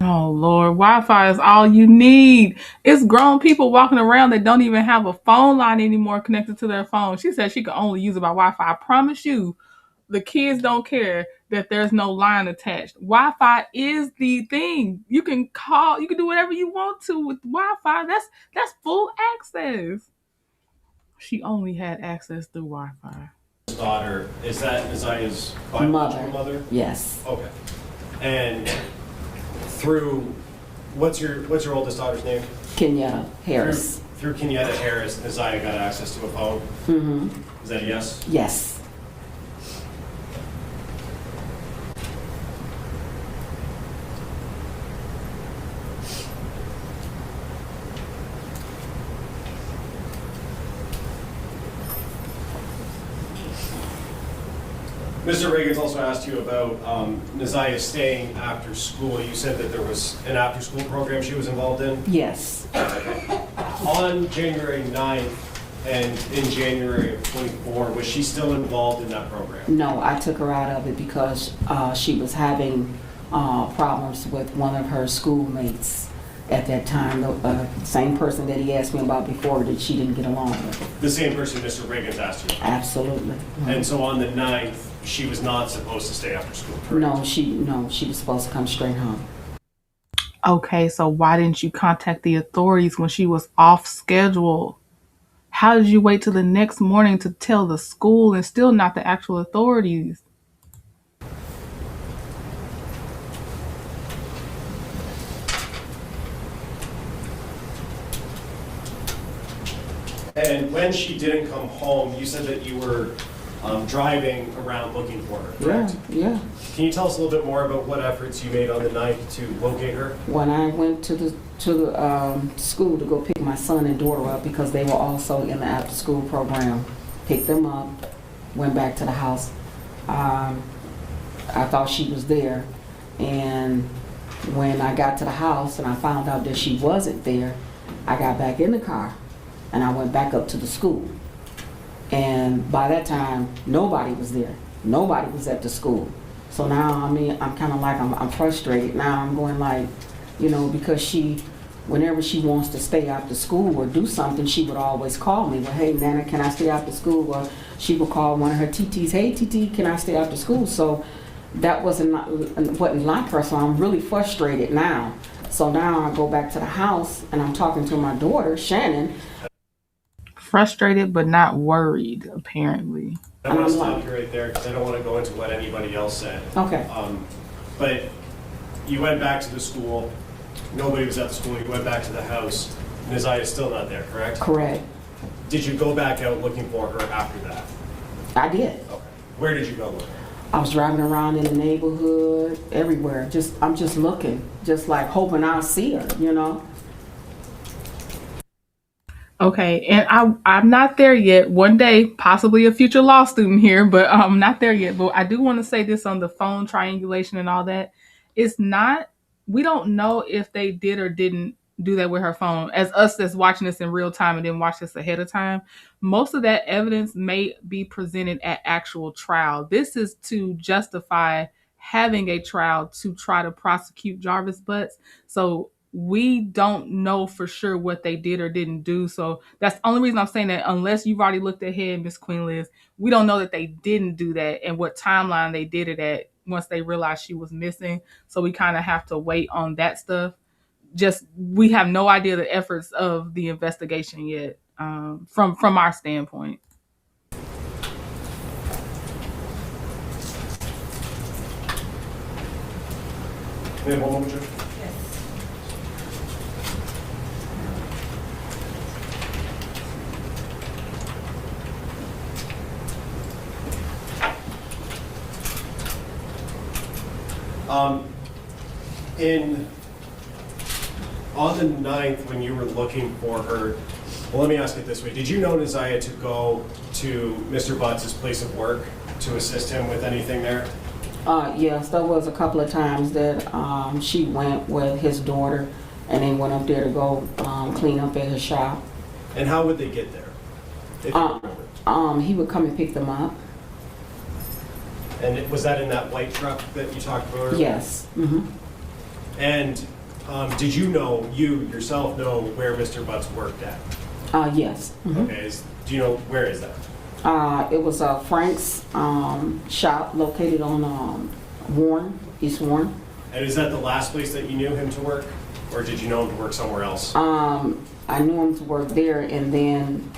Oh, Lord, Wi-Fi is all you need. It's grown people walking around that don't even have a phone line anymore connected to their phone. She said she could only use it by Wi-Fi. I promise you, the kids don't care that there's no line attached. Wi-Fi is the thing. You can call, you can do whatever you want to with Wi-Fi. That's full access. She only had access through Wi-Fi. Daughter, is that Ziyah's biological mother? Yes. Okay. And through, what's your oldest daughter's name? Kenyatta Harris. Through Kenyatta Harris, Ziyah got access to a phone? Mm-hmm. Is that a yes? Yes. Mr. Reagan's also asked you about Ziyah staying after school. You said that there was an after-school program she was involved in? Yes. On January 9th and in January of 24, was she still involved in that program? No, I took her out of it because she was having problems with one of her schoolmates at that time. The same person that he asked me about before that she didn't get along with. The same person Mr. Reagan's asked you about? Absolutely. And so on the 9th, she was not supposed to stay after school, correct? No, she was supposed to come straight home. Okay, so why didn't you contact the authorities when she was off schedule? How did you wait till the next morning to tell the school and still not the actual authorities? And when she didn't come home, you said that you were driving around looking for her, correct? Yeah. Can you tell us a little bit more about what efforts you made on the 9th to locate her? When I went to the school to go pick my son and daughter up because they were also in the after school program, picked them up, went back to the house. I thought she was there, and when I got to the house and I found out that she wasn't there, I got back in the car and I went back up to the school. And by that time, nobody was there. Nobody was at the school. So now, I mean, I'm kind of like, I'm frustrated. Now I'm going like, you know, because whenever she wants to stay after school or do something, she would always call me. Well, hey, Nana, can I stay after school? Or she would call one of her TTs, hey, TT, can I stay after school? So that wasn't like her, so I'm really frustrated now. So now I go back to the house and I'm talking to my daughter, Shannon. Frustrated but not worried, apparently. I want to stop you right there because I don't want to go into what anybody else said. Okay. But you went back to the school. Nobody was at the school. You went back to the house. Ziyah is still not there, correct? Correct. Did you go back out looking for her after that? I did. Okay. Where did you go with her? I was driving around in the neighborhood, everywhere. I'm just looking, just like hoping I'll see her, you know? Okay, and I'm not there yet. One day, possibly a future law student here, but I'm not there yet. But I do want to say this on the phone triangulation and all that. It's not, we don't know if they did or didn't do that with her phone. As us that's watching this in real time and didn't watch this ahead of time, most of that evidence may be presented at actual trial. This is to justify having a trial to try to prosecute Jarvis Butts. So we don't know for sure what they did or didn't do. So that's the only reason I'm saying that, unless you've already looked ahead, Miss Queen Liz, we don't know that they didn't do that and what timeline they did it at once they realized she was missing. So we kind of have to wait on that stuff. Just, we have no idea the efforts of the investigation yet, from our standpoint. We have one moment, Judge. On the 9th, when you were looking for her, well, let me ask it this way. Did you know Ziyah to go to Mr. Butts' place of work to assist him with anything there? Yes, there was a couple of times that she went with his daughter and they went up there to go clean up at his shop. And how would they get there? If you remember? He would come and pick them up. And was that in that white truck that you talked about earlier? Yes. Mm-hmm. And did you yourself know where Mr. Butts worked at? Yes. Mm-hmm. Okay. Do you know, where is that? It was Frank's shop located on Warren, East Warren. And is that the last place that you knew him to work? Or did you know him to work somewhere else? I knew him to work there, and then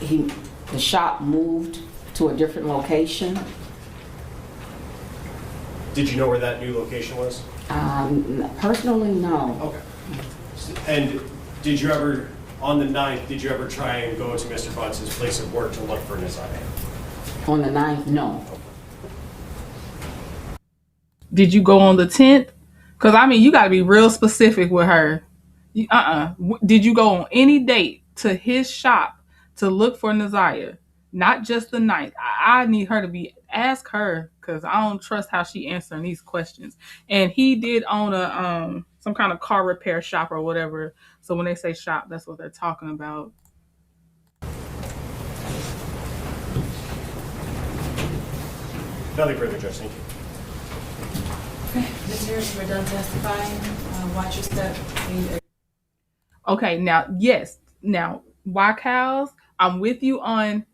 the shop moved to a different location. Did you know where that new location was? Personally, no. Okay. And did you ever, on the 9th, did you ever try and go to Mr. Butts' place of work to look for Ziyah? On the 9th, no. Did you go on the 10th? Because, I mean, you got to be real specific with her. Did you go on any date to his shop to look for Ziyah? Not just the 9th. I need her to ask her, because I don't trust how she answering these questions. And he did own a some kind of car repair shop or whatever. So when they say shop, that's what they're talking about. Nothing further, Judge. Thank you. Okay, Ms. Harris, we're done testifying. Watch your step. Okay, now, yes. Now, why cows? I'm with you on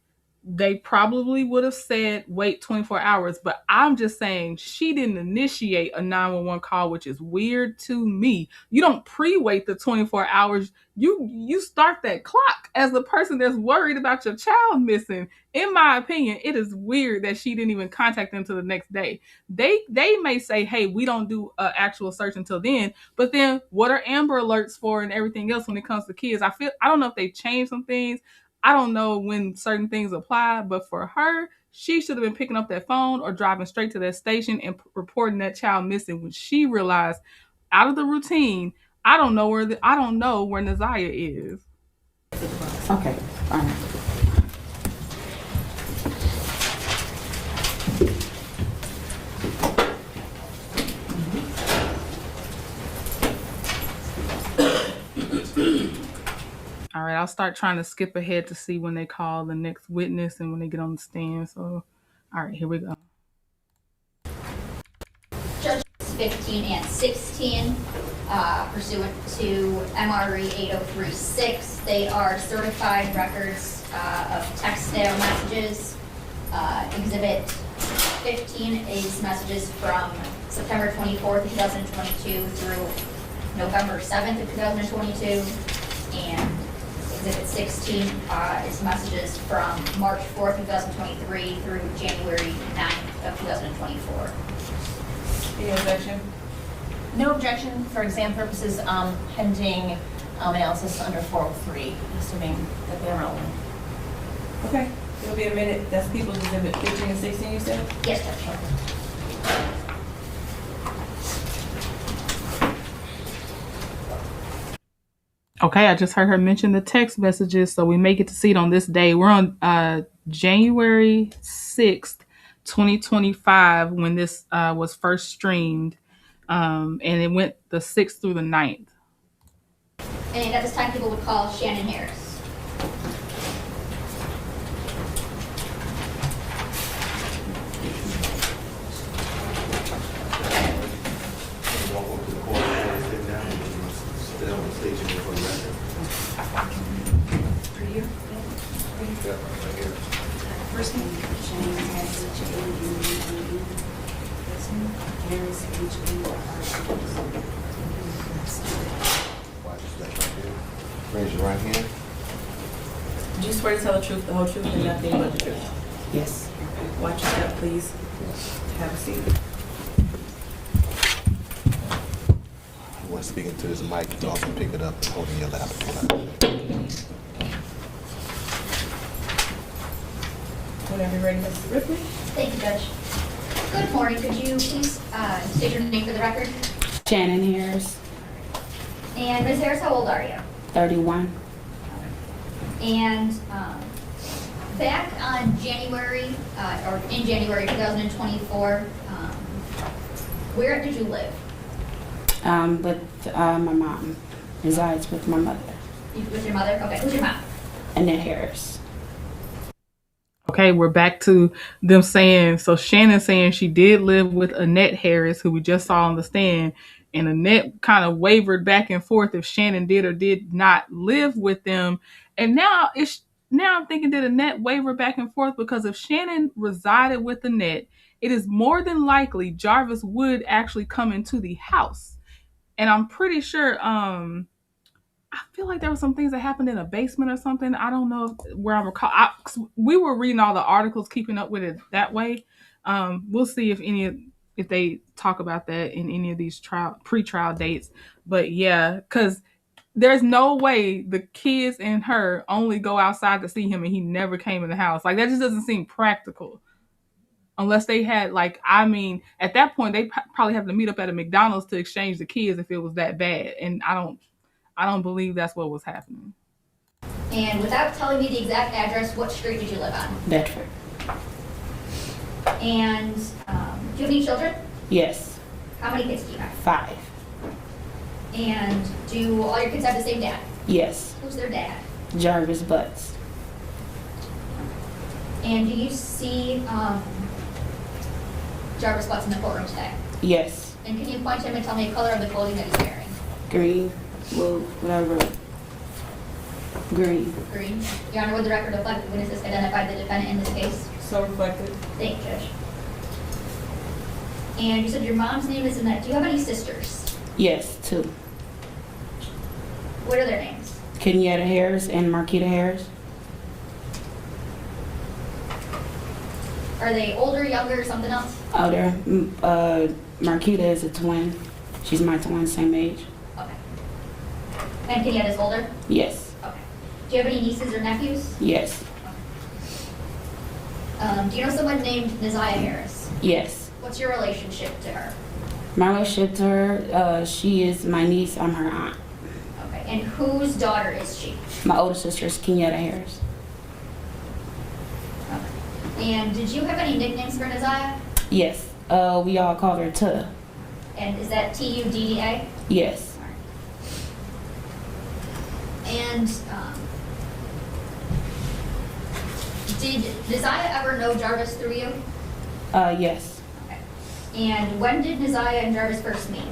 they probably would have said wait 24 hours, but I'm just saying she didn't initiate a 911 call, which is weird to me. You don't pre-wait the 24 hours. You start that clock as the person that's worried about your child missing. In my opinion, it is weird that she didn't even contact them till the next day. They may say, hey, we don't do an actual search until then, but then what are Amber Alerts for and everything else when it comes to kids? I don't know if they changed some things. I don't know when certain things apply, but for her, she should have been picking up that phone or driving straight to that station and reporting that child missing when she realized out of the routine, I don't know where Nazaya is. Okay, all right. All right, I'll start trying to skip ahead to see when they call the next witness and when they get on the stand. So, all right, here we go. Judges 15 and 16, pursuant to MRE 8036, they are certified records of text stale messages. Exhibit 15 is messages from September 24th, 2022 through November 7th of 2022, and Exhibit 16 is messages from March 4th, 2023 through January 9th of 2024. Any objection? No objection for exam purposes, pending analysis under 403, assuming that they're relevant. Okay, it'll be a minute. That's People's Exhibit 15 and 16, you said? Yes, Judge. Okay, I just heard her mention the text messages, so we may get to see it on this day. We're on January 6th, 2025, when this was first streamed, and it went the 6th through the 9th. And at this time, people would call Shannon Harris. Walk over to the court, sit down, and sit on the station for the record. For you? Yeah, right here. First name, Shannon Harris, H-A-N-N-A-N. Last name, Harris, H-A-R-S. Watch your step right there. Raise your right hand. Do you swear to tell the truth, the whole truth, and nothing but the truth? Yes. Watch your step, please. Have a seat. When speaking to this mic, you can also pick it up and hold it in your lap. Whenever you're ready, Mrs. Ripley. Thank you, Judge. Good morning. Could you please state your name for the record? Shannon Harris, And Ms. Harris, how old are you? 31. And back on January, or in January 2024, where did you live? But my mom resides with my mother, With your mother? Okay, who's your mom? Annette Harris. Okay, we're back to them saying, so Shannon saying she did live with Annette Harris, who we just saw on the stand, and Annette kind of wavered back and forth if Shannon did or did not live with them. And now I'm thinking, did Annette waver back and forth? Because if Shannon resided with Annette, it is more than likely Jarvis would actually come into the house. And I'm pretty sure, I feel like there were some things that happened in a basement or something. I don't know where I recall. We were reading all the articles, keeping up with it that way. We'll see if they talk about that in any of these pre-trial dates. But yeah, because there's no way the kids and her only go outside to see him and he never came in the house. Like, that just doesn't seem practical. Unless they had, like, I mean, at that point, they probably have to meet up at a McDonald's to exchange the kids if it was that bad. And I don't believe that's what was happening. And without telling me the exact address, what street did you live on? Bedford. And do you have any children? Yes. How many kids do you have? 5. And do all your kids have the same dad? Yes. Who's their dad? Jarvis Butts. And do you see Jarvis Butts in the courtroom today? Yes. And can you point to him and tell me the color of the clothing that he's wearing? Green, blue, whatever. Green. Your Honor, would the record reflect the witnesses identified the defendant in this case? So reflected. Thank you, Judge. And you said your mom's name is Annette. Do you have any sisters? Yes, 2. What are their names? Kenyatta Harris and Marquita Harris. Are they older, younger, something else? Oh, there. Marquita is a twin. She's my twin, same age. Okay. And Kenyatta's older? Yes. Okay. Do you have any nieces or nephews? Yes. Do you know someone named Ziyah Harris? Yes. What's your relationship to her? My relationship to her, she is my niece. I'm her aunt. Okay. And whose daughter is she? My older sister is Kenyatta Harris. Okay. And did you have any nicknames for Ziyah? Yes. We all called her Tudda. And is that Tudda? Yes. And did Ziyah ever know Jarvis through you? Yes. Okay. And when did Ziyah and Jarvis first meet?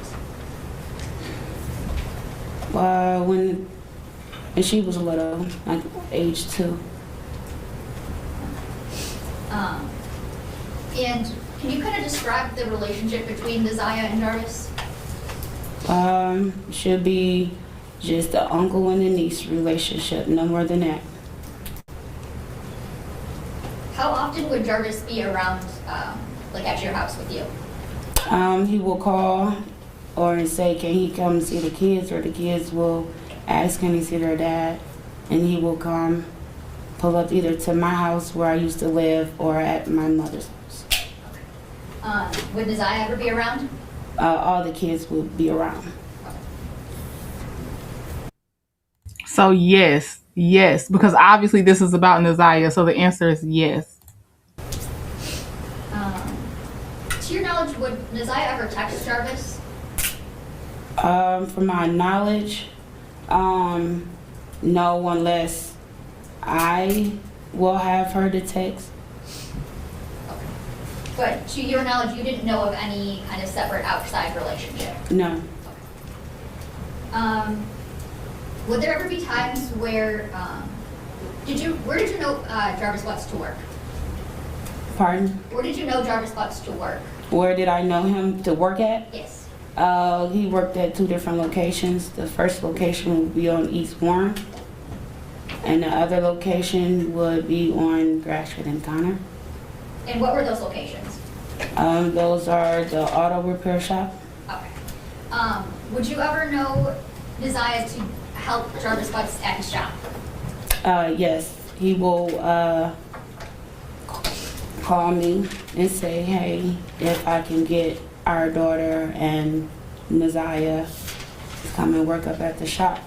When she was little, like age 2. And can you kind of describe the relationship between Ziyah and Jarvis? Should be just the uncle and the niece relationship, no more than that. How often would Jarvis be around, like at your house with you? He will call or say, can he come see the kids, or the kids will ask, can he see their dad? And he will come, pull up either to my house where I used to live or at my mother's house. Would Ziyah ever be around? All the kids would be around. So yes, because obviously this is about Ziyah, so the answer is yes. To your knowledge, would Ziyah ever text Jarvis? From my knowledge, no, unless I will have her to text. But to your knowledge, you didn't know of any kind of separate outside relationship? No. Would there ever be times where, where did you know Jarvis Butts to work? Pardon? Where did you know Jarvis Butts to work? Where did I know him to work at? Yes. He worked at 2 different locations. The first location would be on East Warren, and the other location would be on Gratiot and Connor. And what were those locations? Those are the auto repair shop. Okay. Would you ever know Ziyah to help Jarvis Butts at his shop? Yes, he will call me and say, hey, if I can get our daughter and Ziyah to come and work up at the shop.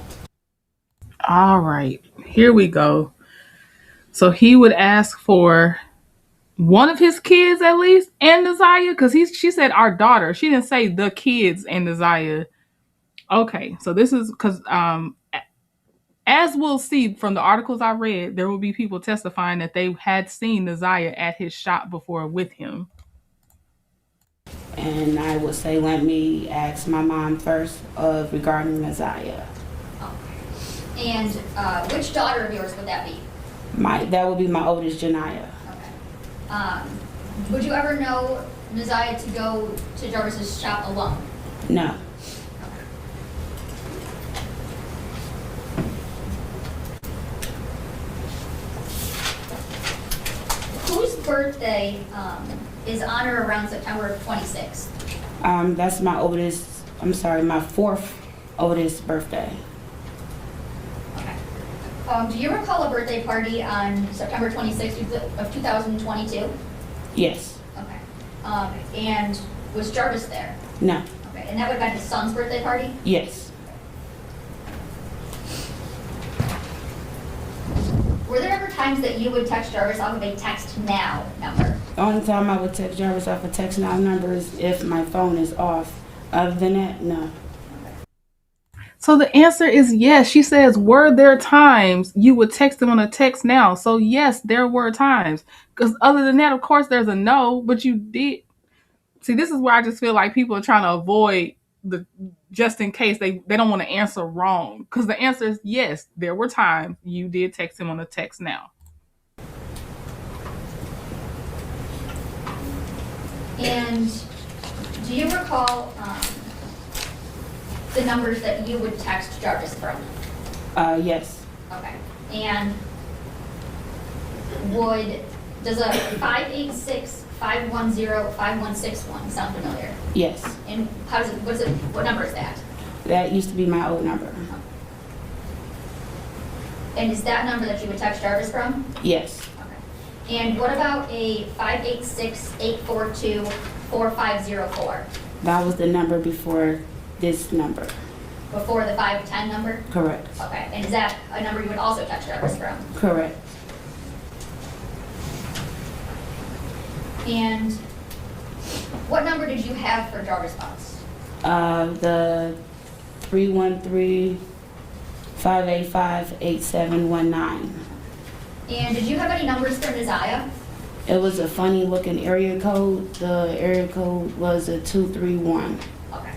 All right, here we go. So he would ask for one of his kids at least and Ziyah, because she said our daughter. She didn't say the kids and Ziyah. Okay, so this is because as we'll see from the articles I read, there will be people testifying that they had seen Ziyah at his shop before with him. And I would say, let me ask my mom first regarding Ziyah. Okay. And which daughter of yours would that be? That would be my oldest, Janiyah. Okay. Would you ever know Ziyah to go to Jarvis's shop alone? No. Whose birthday is on or around September 26th? That's my my 4th oldest birthday. Okay. Do you recall a birthday party on September 26th of 2022? Yes. Okay. And was Jarvis there? No. Okay. And that would have been his son's birthday party? Yes. Were there ever times that you would text Jarvis off of a text now number? The only time I would text Jarvis off a text now number is if my phone is off. Other than that, no. So the answer is yes. She says, were there times you would text him on a text now? So yes, there were times. Because other than that, of course, there's a no, but you did. See, this is where I just feel like people are trying to avoid just in case they don't want to answer wrong. Because the answer is yes, there were times you did text him on a text now. And do you recall the numbers that you would text Jarvis from? Yes. Okay. And does a 586-510-5161 sound familiar? Yes. And what number is that? That used to be my old number. And is that number that you would text Jarvis from? Yes. Okay. And what about a 586-842-4504? That was the number before this number. Before the 510 number? Correct. Okay. And is that a number you would also text Jarvis from? Correct. And what number did you have for Jarvis Box? The 313-585-8719. And did you have any numbers for Ziyah? It was a funny looking area code. The area code was a 231. Okay.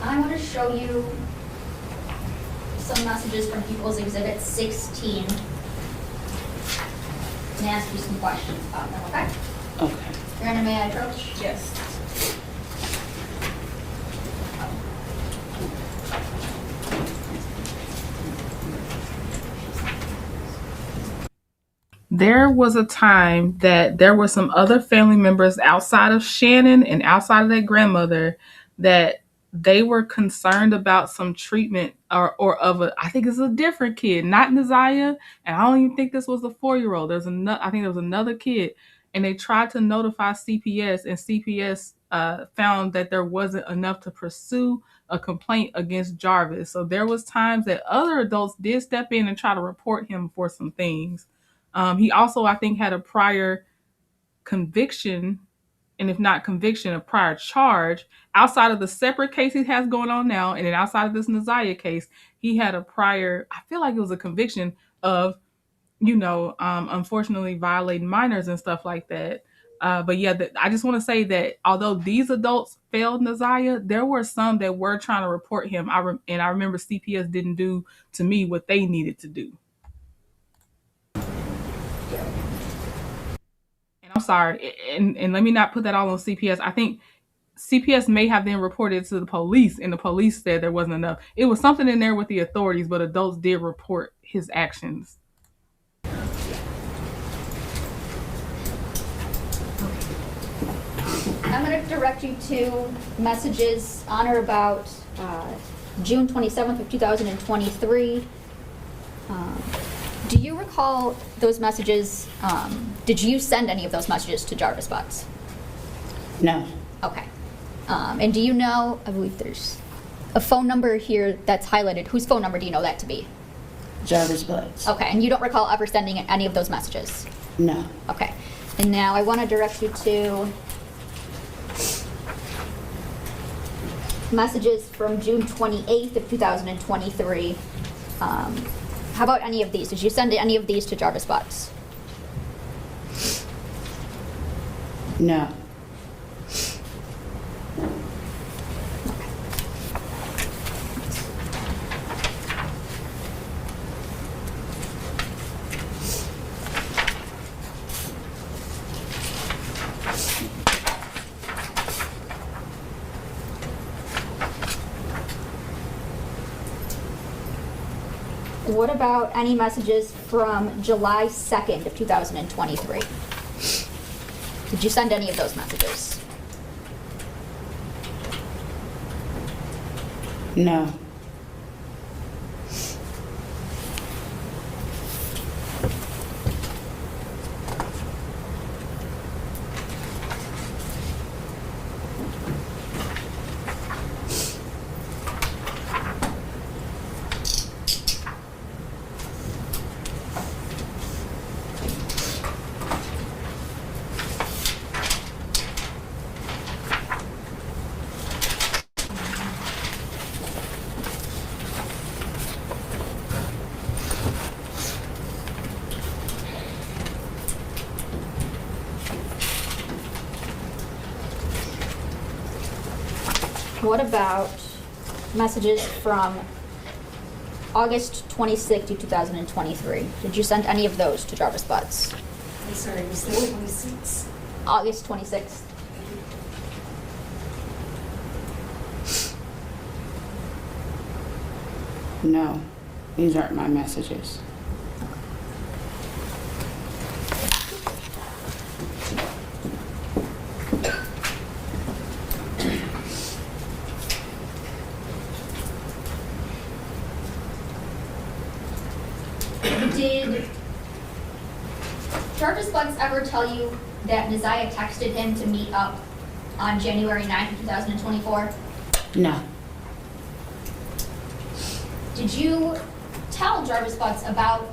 I want to show you some messages from People's Exhibit 16 and ask you some questions about them, okay? Okay. Brandon, may I approach? Yes. There was a time that there were some other family members outside of Shannon and outside of their grandmother that they were concerned about some treatment or of I think it's a different kid, not Ziyah, and I don't even think this was a 4-year-old. I think there was another kid, and they tried to notify CPS, and CPS found that there wasn't enough to pursue a complaint against Jarvis. So there was times that other adults did step in and try to report him for some things. He also, I think, had a prior conviction, and if not conviction, a prior charge outside of the separate case he has going on now, and then outside of this Ziyah case, he had a prior, I feel like it was a conviction of, unfortunately violating minors and stuff like that. But yeah, I just want to say that although these adults failed Ziyah, there were some that were trying to report him. I remember CPS didn't do to me what they needed to do. I'm sorry, and let me not put that all on CPS. I think CPS may have then reported to the police, and the police said there wasn't enough. It was something in there with the authorities, but adults did report his actions. I'm going to direct you to messages on or about June 27th of 2023. Do you recall those messages? Did you send any of those messages to Jarvis Butts? No. Okay. And do you know, I believe there's a phone number here that's highlighted. Whose phone number do you know that to be? Jarvis Butts. Okay, and you don't recall ever sending any of those messages? No. Okay. And now I want to direct you to messages from June 28th of 2023. How about any of these? Did you send any of these to Jarvis Butts? No. What about any messages from July 2nd of 2023? Did you send any of those messages? No. What about messages from August 26th, 2023? Did you send any of those to Jarvis Butts? I'm sorry, was there 26? August 26th. No, these aren't my messages. Did Jarvis Butts ever tell you that Ziyah texted him to meet up on January 9th, 2024? No. Did you tell Jarvis Butts about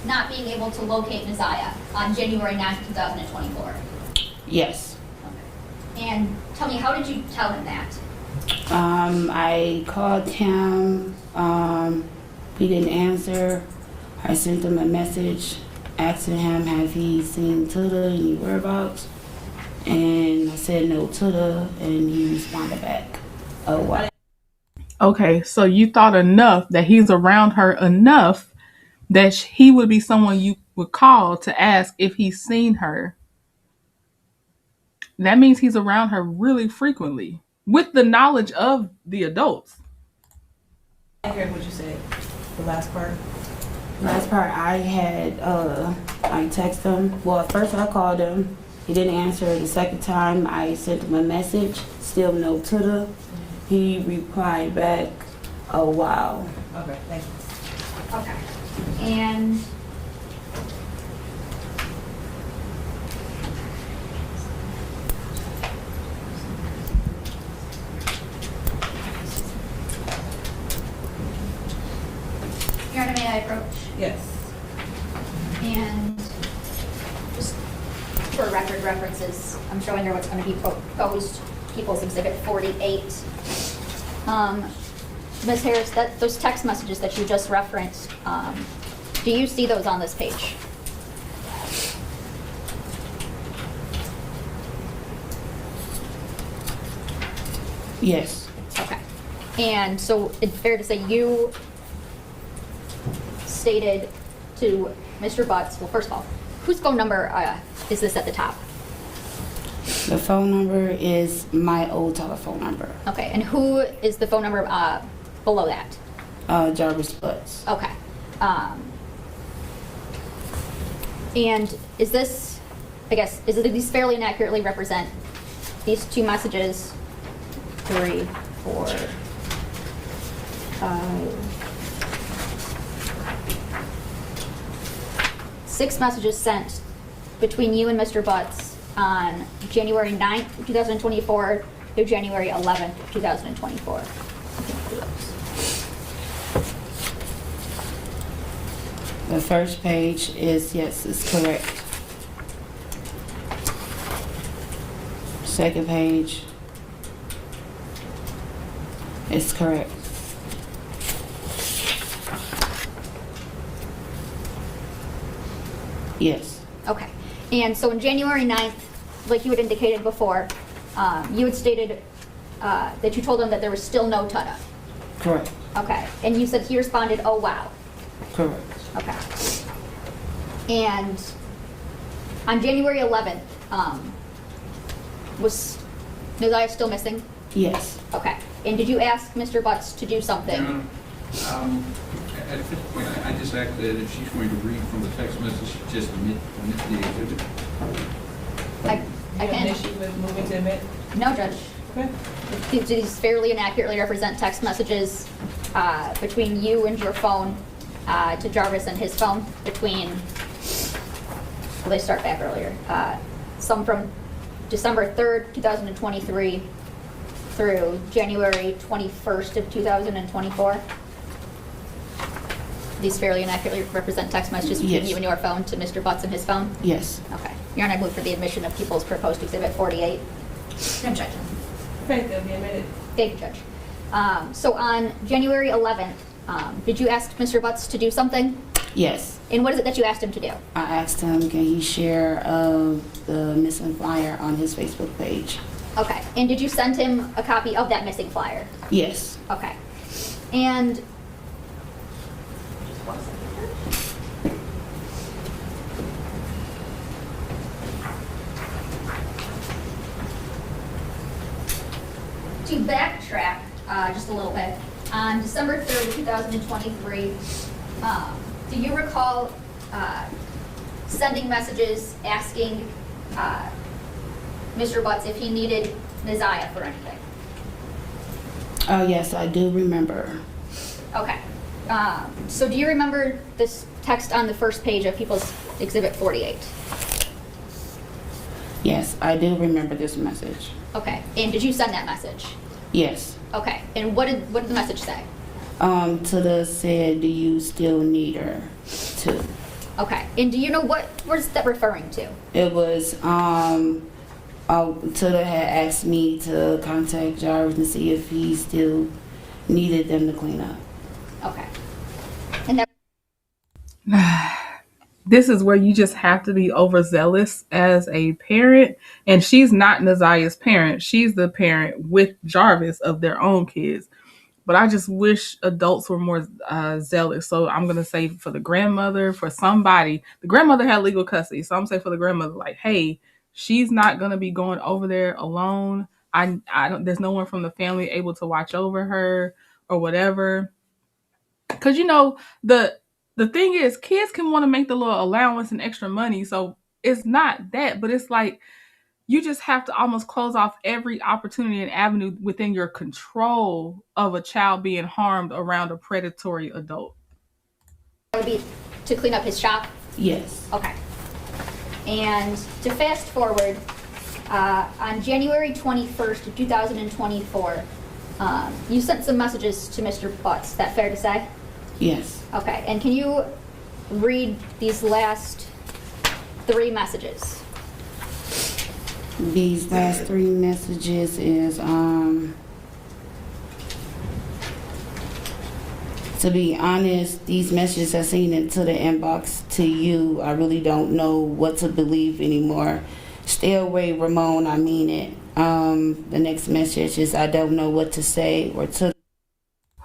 not being able to locate Ziyah on January 9th, 2024? Yes. And tell me, how did you tell him that? I called him. He didn't answer. I sent him a message asking him, have he seen Tuda, any whereabouts? And I said no Tuda, and he responded back, oh wow. Okay, so you thought enough that he's around her enough that he would be someone you would call to ask if he's seen her. That means he's around her really frequently with the knowledge of the adults. I heard what you said, the last part. Last part I had, I texted him. Well, at first I called him. He didn't answer. The second time I sent him a message, still no Tuda. He replied back, oh wow. Okay, thank you. Okay. And Your Honor, may I approach? Yes. And just for record references, I'm showing her what's going to be proposed, People's Exhibit 48. Ms. Harris, those text messages that you just referenced, do you see those on this page? Yes. Okay. And so it's fair to say you stated to Mr. Butts, well, first of all, whose phone number is this at the top? The phone number is my old telephone number. Okay, and who is the phone number below that? Jarvis Butts. Okay. And is this, I guess, these fairly and accurately represent these two messages? 3, 4, 6 messages sent between you and Mr. Butts on January 9th, 2024 through January 11th, 2024. The first page is, yes, it's correct. Second page is correct. Yes. Okay. And so on January 9th, like you had indicated before, you had stated that you told him that there was still no Tuda. Correct. Okay. And you said he responded, oh, wow. Correct. Okay. And on January 11th, was Ziyah still missing? Yes. Okay. And did you ask Mr. Butts to do something? At this point, I just asked that if she's going to read from the text message, just omit the exhibit. I You have an can. issue with moving to admit? No, Judge. Okay. These fairly and accurately represent text messages between you and your phone to Jarvis and his phone between, well, they start back earlier. Some from December 3rd, 2023 through January 21st of 2024. These fairly and accurately represent text messages between Yes. you and your phone to Mr. Butts and his phone? Yes. Okay. Your Honor, I move for the admission of People's Proposed Exhibit 48. No objection. Okay, they'll be admitted. Thank you, Judge. So on January 11th, did you ask Mr. Butts to do something? Yes. And what is it that you asked him to do? I asked him, can he share the missing flyer on his Facebook page? Okay. And did you send him a copy of that missing flyer? Yes. Okay. And to backtrack just a little bit, on December 3rd, 2023, do you recall sending messages asking Mr. Butts if he needed Ziyah for anything? Oh, yes, I do remember. Okay. So do you remember this text on the first page of People's Exhibit 48? Yes, I do remember this message. Okay. And did you send that message? Yes. Okay. And what did the message say? Tilla said, do you still need her too? Okay. And do you know what is that referring to? It was, Tilla had asked me to contact Jarvis and see if he still needed them to clean up. Okay. And that This is where you just have to be overzealous as a parent. And she's not Naziah's parent. She's the parent with Jarvis of their own kids. But I just wish adults were more zealous. So I'm going to say for the grandmother, for somebody, the grandmother had legal custody. So I'm going to say for the grandmother, like, hey, she's not going to be going over there alone. I don't, there's no one from the family able to watch over her or whatever. Because, you know, the thing is, kids can want to make the little allowance and extra money. So it's not that, but it's like you just have to almost close off every opportunity and avenue within your control of a child being harmed around a predatory adult. would be to clean up his shop? Yes. Okay. And to fast forward, on January 21st, 2024, you sent some messages to Mr. Butts. Is that fair to say? Yes. Okay. And can you read these last 3 messages? These last 3 messages is, to be honest, these messages I seen into the inbox to you, I really don't know what to believe anymore. Stay away, Ramon, I mean it. The next message is, I don't know what to say or to.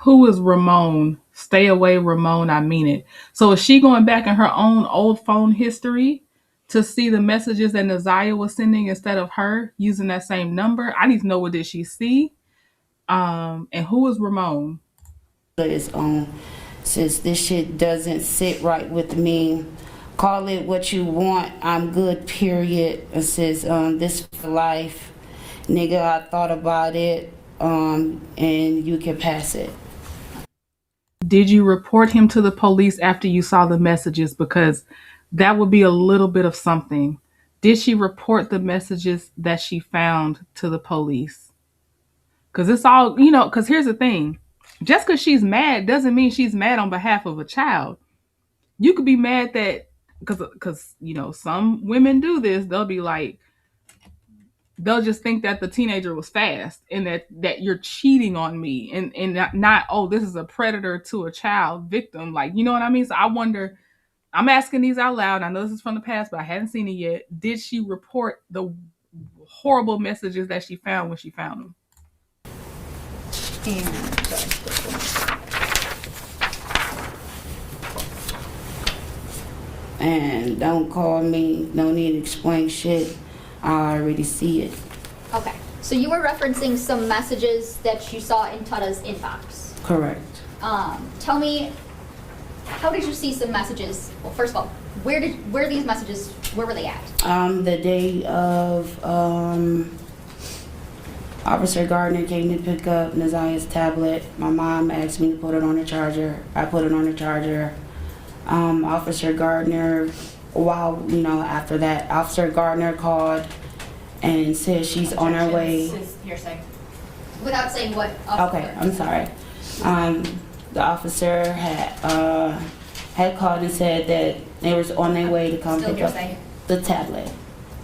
Who is Ramon? Stay away, Ramon, I mean it. So is she going back in her own old phone history to see the messages that Ziyah was sending instead of her using that same number? I need to know what did she see? And who is Ramon? Its own. Since this shit doesn't sit right with me, call it what you want. I'm good, period. It says, this for life. Nigga, I thought about it, and you can pass it. Did you report him to the police after you saw the messages? Because that would be a little bit of something. Did she report the messages that she found to the police? Because it's all, you know, because here's the thing. Just because she's mad doesn't mean she's mad on behalf of a child. You could be mad that, because you know, some women do this. They'll be like, they'll just think that the teenager was fast and that you're cheating on me and not, oh, this is a predator to a child victim. Like, you know what I mean? So I wonder, I'm asking these out loud. I know this is from the past, but I hadn't seen it yet. Did she report the horrible messages that she found when she found them? And don't call me, no need to explain shit. I already see it. Okay. So you were referencing some messages that you saw in Tada's inbox. Correct. Tell me, how did you see some messages? Well, first of all, where these messages, where were they at? The day of, Officer Gardner came to pick up Ziyah's tablet. My mom asked me to put it on the charger. I put it on the charger. Officer Gardner, after that, Officer Gardner called and said she's on her way. This is hearsay. Without saying what. Okay, I'm sorry. The officer had called and said that they was on their way to come Still pick up hearsay. the tablet.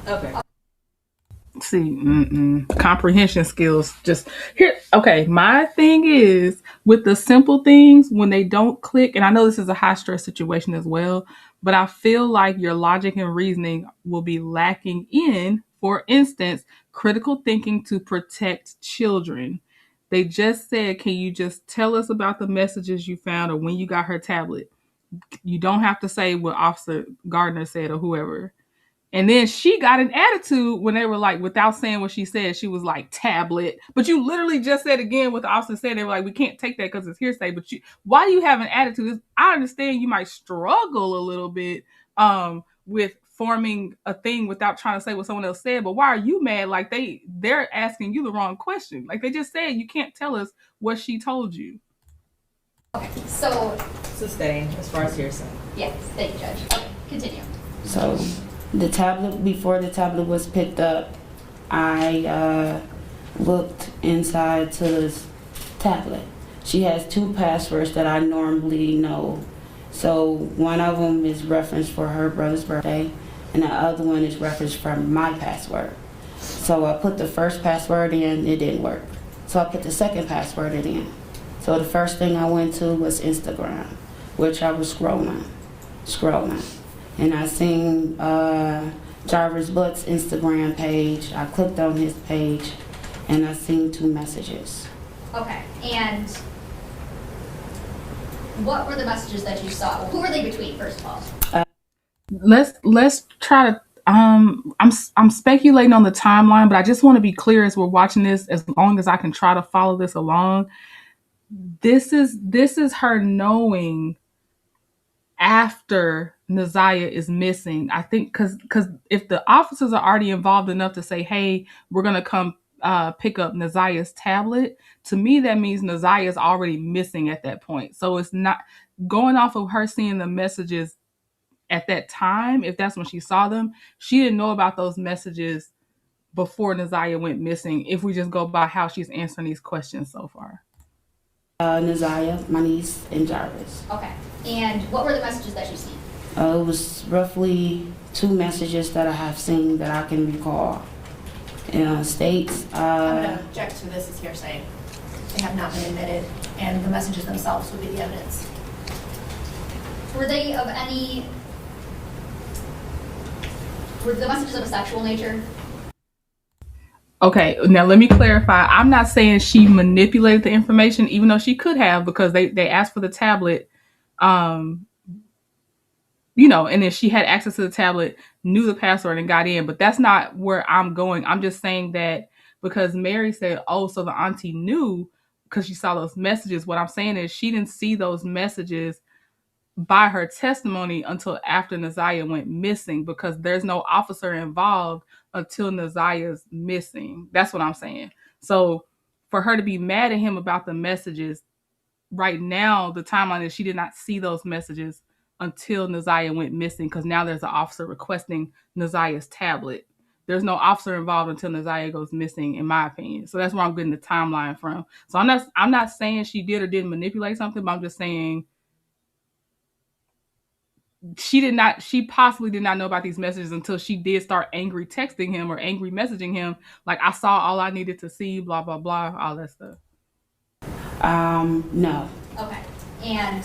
Okay. See, comprehension skills just here. Okay, my thing is with the simple things when they don't click, and I know this is a high stress situation as well, but I feel like your logic and reasoning will be lacking in For instance, critical thinking to protect children. They just said, can you just tell us about the messages you found or when you got her tablet? You don't have to say what Officer Gardner said or whoever. And then she got an attitude when they were like, without saying what she said, she was like, tablet. But you literally just said again what the officer said. They were like, we can't take that because it's hearsay. But why do you have an attitude? I understand you might struggle a little bit with forming a thing without trying to say what someone else said. But why are you mad? Like they're asking you the wrong question. Like they just said, you can't tell us what she told you. Okay, so, Sustained as far as hearsay. yes, thank you, Judge. Okay, continue. So the tablet, before the tablet was picked up, I looked inside to this tablet. She has 2 passwords that I normally know. So one of them is referenced for her brother's birthday, and the other one is referenced for my password. So I put the first password in, it didn't work. So I put the second password in. So the first thing I went to was Instagram, which I was scrolling. And I seen Jarvis Butt's Instagram page. I clicked on his page, and I seen 2 messages. Okay, and what were the messages that you saw? Well, who were they between, first of all? Let's try to I'm speculating on the timeline, but I just want to be clear as we're watching this, as long as I can try to follow this along. This is her knowing after Ziyah is missing. I think because if the officers are already involved enough to say, hey, we're gonna come pick up Ziyah's tablet, to me that means Ziyah is already missing at that point. So it's not going off of her seeing the messages at that time. If that's when she saw them, she didn't know about those messages before Ziyah went missing, if we just go by how she's answering these questions so far. Ziyah, my niece, and Jarvis. Okay, and what were the messages that you seen? It was roughly 2 messages that I have seen that I can recall. States. I'm going to object to this as hearsay. They have not been admitted, and the messages themselves would be the evidence. Were they of any, were the messages of a sexual nature? Okay, now let me clarify. I'm not saying she manipulated the information, even though she could have, because they asked for the tablet, and then she had access to the tablet, knew the password, and got in. But that's not where I'm going. I'm just saying that because Mary said, oh, so the auntie knew because she saw those messages. What I'm saying is she didn't see those messages by her testimony until after Ziyah went missing, because there's no officer involved until Ziyah's missing. That's what I'm saying. So for her to be mad at him about the messages, right now the timeline is she did not see those messages until Ziyah went missing, because now there's an officer requesting Ziyah's tablet. There's no officer involved until Ziyah goes missing, in my opinion. So that's where I'm getting the timeline from. So I'm not saying she did or didn't manipulate something, but I'm just saying she possibly did not know about these messages until she did start angry texting him or angry messaging him. Like, I saw all I needed to see, blah, blah, blah, all that stuff. No. Okay, and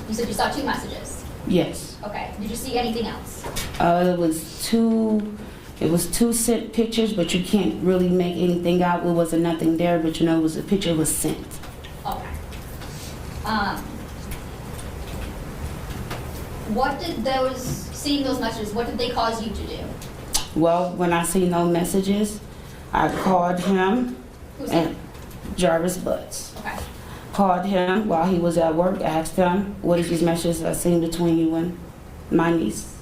you said you saw 2 messages. Yes. Okay, did you see anything else? It was 2 sent pictures, but you can't really make anything out. It wasn't nothing there, but it was a picture was sent. Okay. What did seeing those messages, what did they cause you to do? Well, when I see no messages, I called him. Who's and Jarvis Butts. Okay. Called him while he was at work, asked him, what is these messages I seen between you and my niece?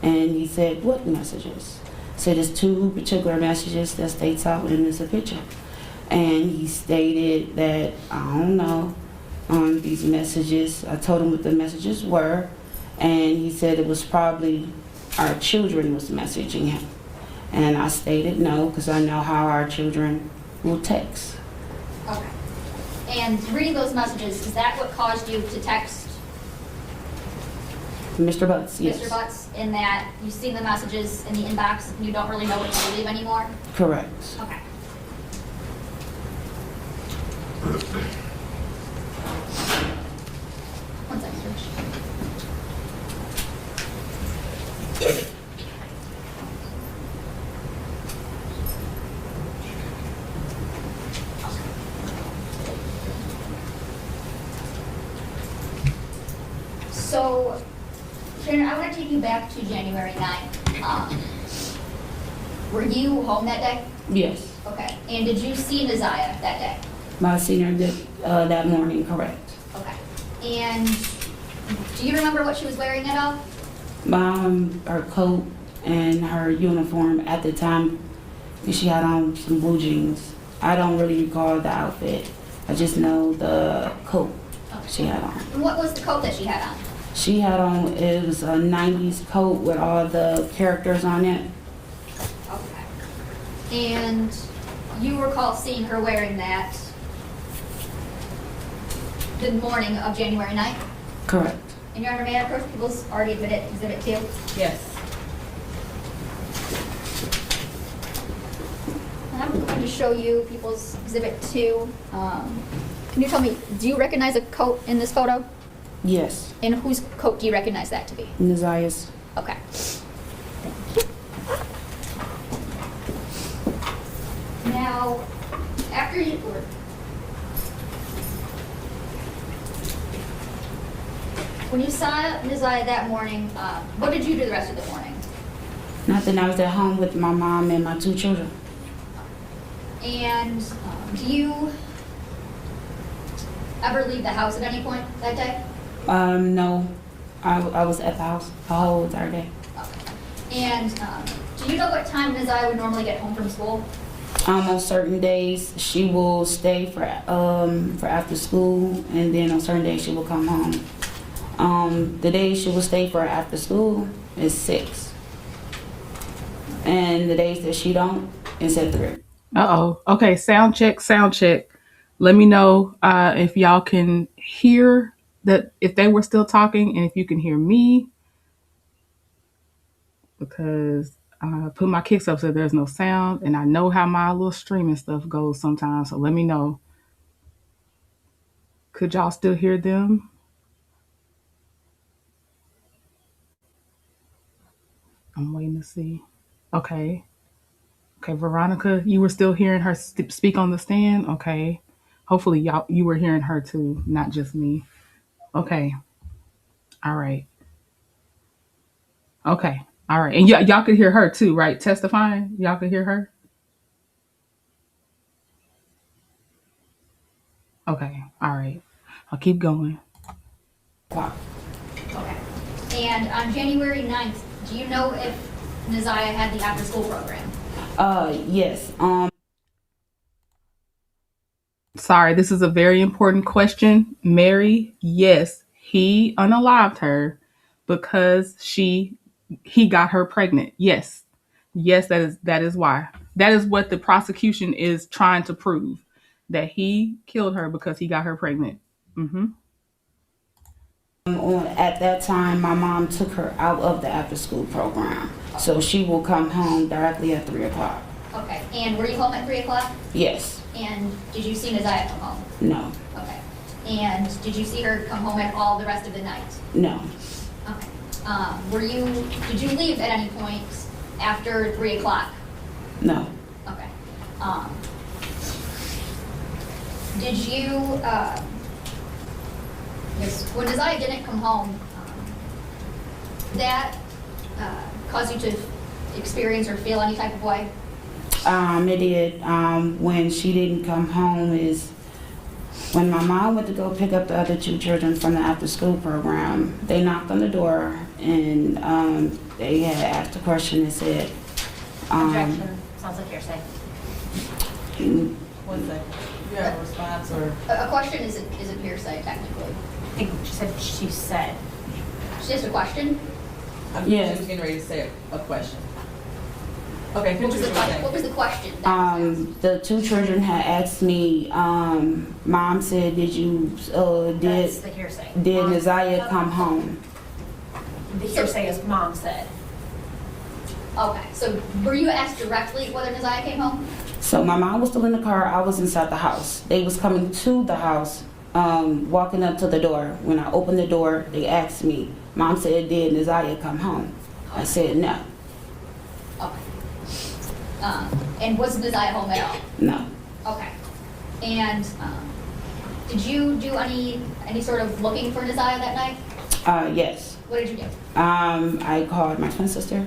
And he said, what messages? Said it's 2 particular messages that states out and it's a picture. And he stated that, I don't know, on these messages, I told him what the messages were, and he said it was probably our children was messaging him. And I stated no, because I know how our children will text. Okay. And reading those messages, is that what caused you to text Mr. Butts, yes. Mr. Butts, in that you've seen the messages in the inbox and you don't really know what to believe anymore? Correct. Okay. One second, Rich. January 9th. Were you home that day? Yes. Okay. And did you see Ziyah that day? My senior did that morning, correct. Okay. And do you remember what she was wearing at all? Her coat and her uniform at the time, she had on some blue jeans. I don't really recall the outfit. I just know the coat she had on. And what was the coat that she had on? She had on, it was a 90s coat with all the characters on it. Okay. And you recall seeing her wearing that the morning of January 9th? Correct. And Your Honor, may I approach people's already exhibit 2? Yes. I'm going to show you people's exhibit 2. Can you tell me, do you recognize a coat in this photo? Yes. And whose coat do you recognize that to be? Ziyah's. Okay. Now, after you, when you saw Ziyah that morning, what did you do the rest of the morning? Nothing. I was at home with my mom and my 2 children. And do you ever leave the house at any point that day? No. I was at the house the whole entire day. Okay. And do you know what time Ziyah would normally get home from school? On certain days, she will stay for after school, and then on certain days she will come home. The days she will stay for after school is 6, and the days that she don't is at 3. Uh-oh. Okay, sound check, sound check. Let me know if y'all can hear that, if they were still talking, and if you can hear me, because I put my kicks up so there's no sound, and I know how my little streaming stuff goes sometimes, so let me know. Could y'all still hear them? I'm waiting to see. Okay. Okay, Veronica, you were still hearing her speak on the stand? Okay. Hopefully you were hearing her too, not just me. Okay. All right. Okay. All right. And y'all could hear her too, right? Testifying? Y'all could hear her? Okay. All right. I'll keep going. Wow. Okay. And on January 9th, do you know if Ziyah had the after-school program? Yes. Sorry, this is a very important question. Mary, yes, he unalived her because he got her pregnant. Yes. Yes, that is why. That is what the prosecution is trying to prove. That he killed her because he got her pregnant. Mm-hmm. At that time, my mom took her out of the after-school program, so she will come home directly at 3 o'clock. Okay. And were you home at 3 o'clock? Yes. And did you see Ziyah come home? No. Okay. And did you see her come home at all the rest of the night? No. Okay. Did you leave at any point after 3 o'clock? No. Okay. Did you, when Ziyah didn't come home, that caused you to experience or feel any type of way? It did. When she didn't come home is when my mom went to go pick up the other 2 children from the after-school program. They knocked on the door and they had asked a question and said, Objection, sounds like hearsay. 1 second. You have a response or? A question isn't hearsay technically. I think she said. It's just a question. Yes. She was getting ready to say a question. Okay, What was the question? that was asked? the 2 children had asked me, Mom said, did That's the hearsay. Ziyah come home? The hearsay is mom said. Okay, so were you asked directly whether Ziyah came home? So my mom was still in the car, I was inside the house. They was coming to the house, walking up to the door. When I opened the door, they asked me, Mom said, did Ziyah come home? I said, no. Okay. And was Ziyah home at all? No. Okay. And did you do any sort of looking for Ziyah that night? Yes. What did you do? I called my twin sister.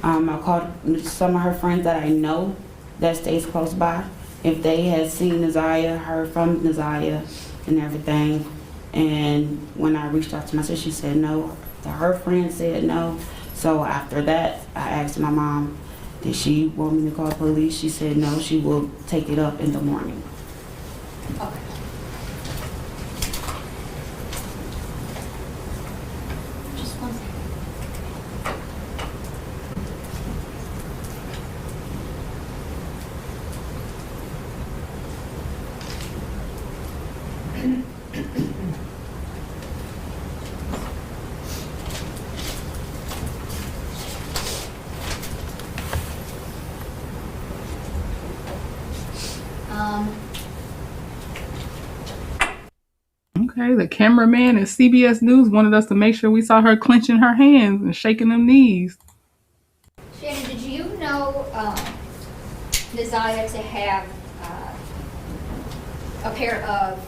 I called some of her friends that I know that stays close by. If they had seen Ziyah, heard from Ziyah and everything. And when I reached out to my sister, she said no. Her friend said no. So after that, I asked my mom, did she want me to call the police? She said no, she will take it up in the morning. Okay. Just one second. Okay, the cameraman at CBS News wanted us to make sure we saw her clenching her hands and shaking them knees. Shannon, did you know Ziyah to have a pair of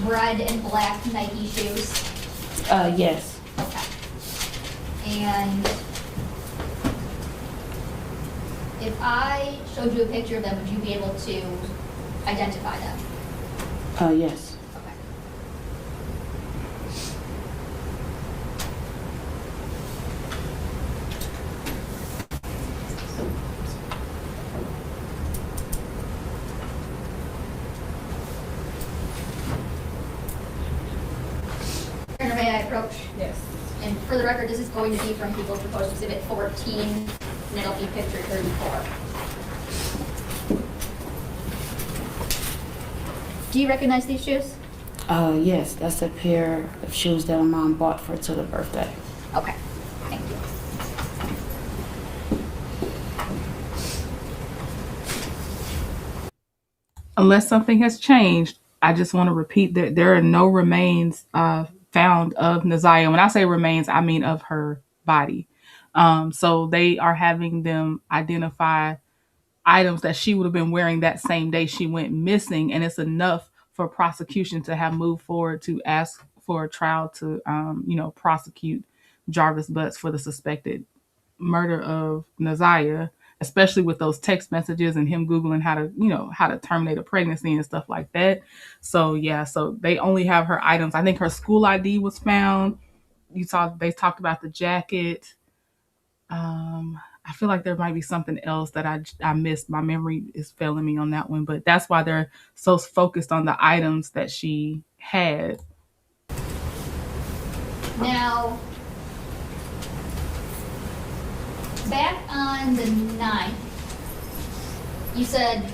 red and black Nike shoes? Yes. Okay. And if I showed you a picture of them, would you be able to identify them? Yes. Okay. May I approach? Yes. And for the record, this is going to be from People's Proposed Exhibit 14, and it'll be picture 34. Do you recognize these shoes? Yes, that's a pair of shoes that my mom bought for to the birthday. Okay, thank you. Unless something has changed, I just want to repeat that there are no remains found of Ziyah. When I say remains, I mean of her body. So they are having them identify items that she would have been wearing that same day she went missing, and it's enough for prosecution to have moved forward to ask for a trial to, prosecute Jarvis Butts for the suspected murder of Ziyah, especially with those text messages and him Googling how to terminate a pregnancy and stuff like that. So yeah, so they only have her items. I think her school ID was found. They talked about the jacket. I feel like there might be something else that I missed. My memory is failing me on that one, but that's why they're so focused on the items that she had. Now, back on the 9th, you said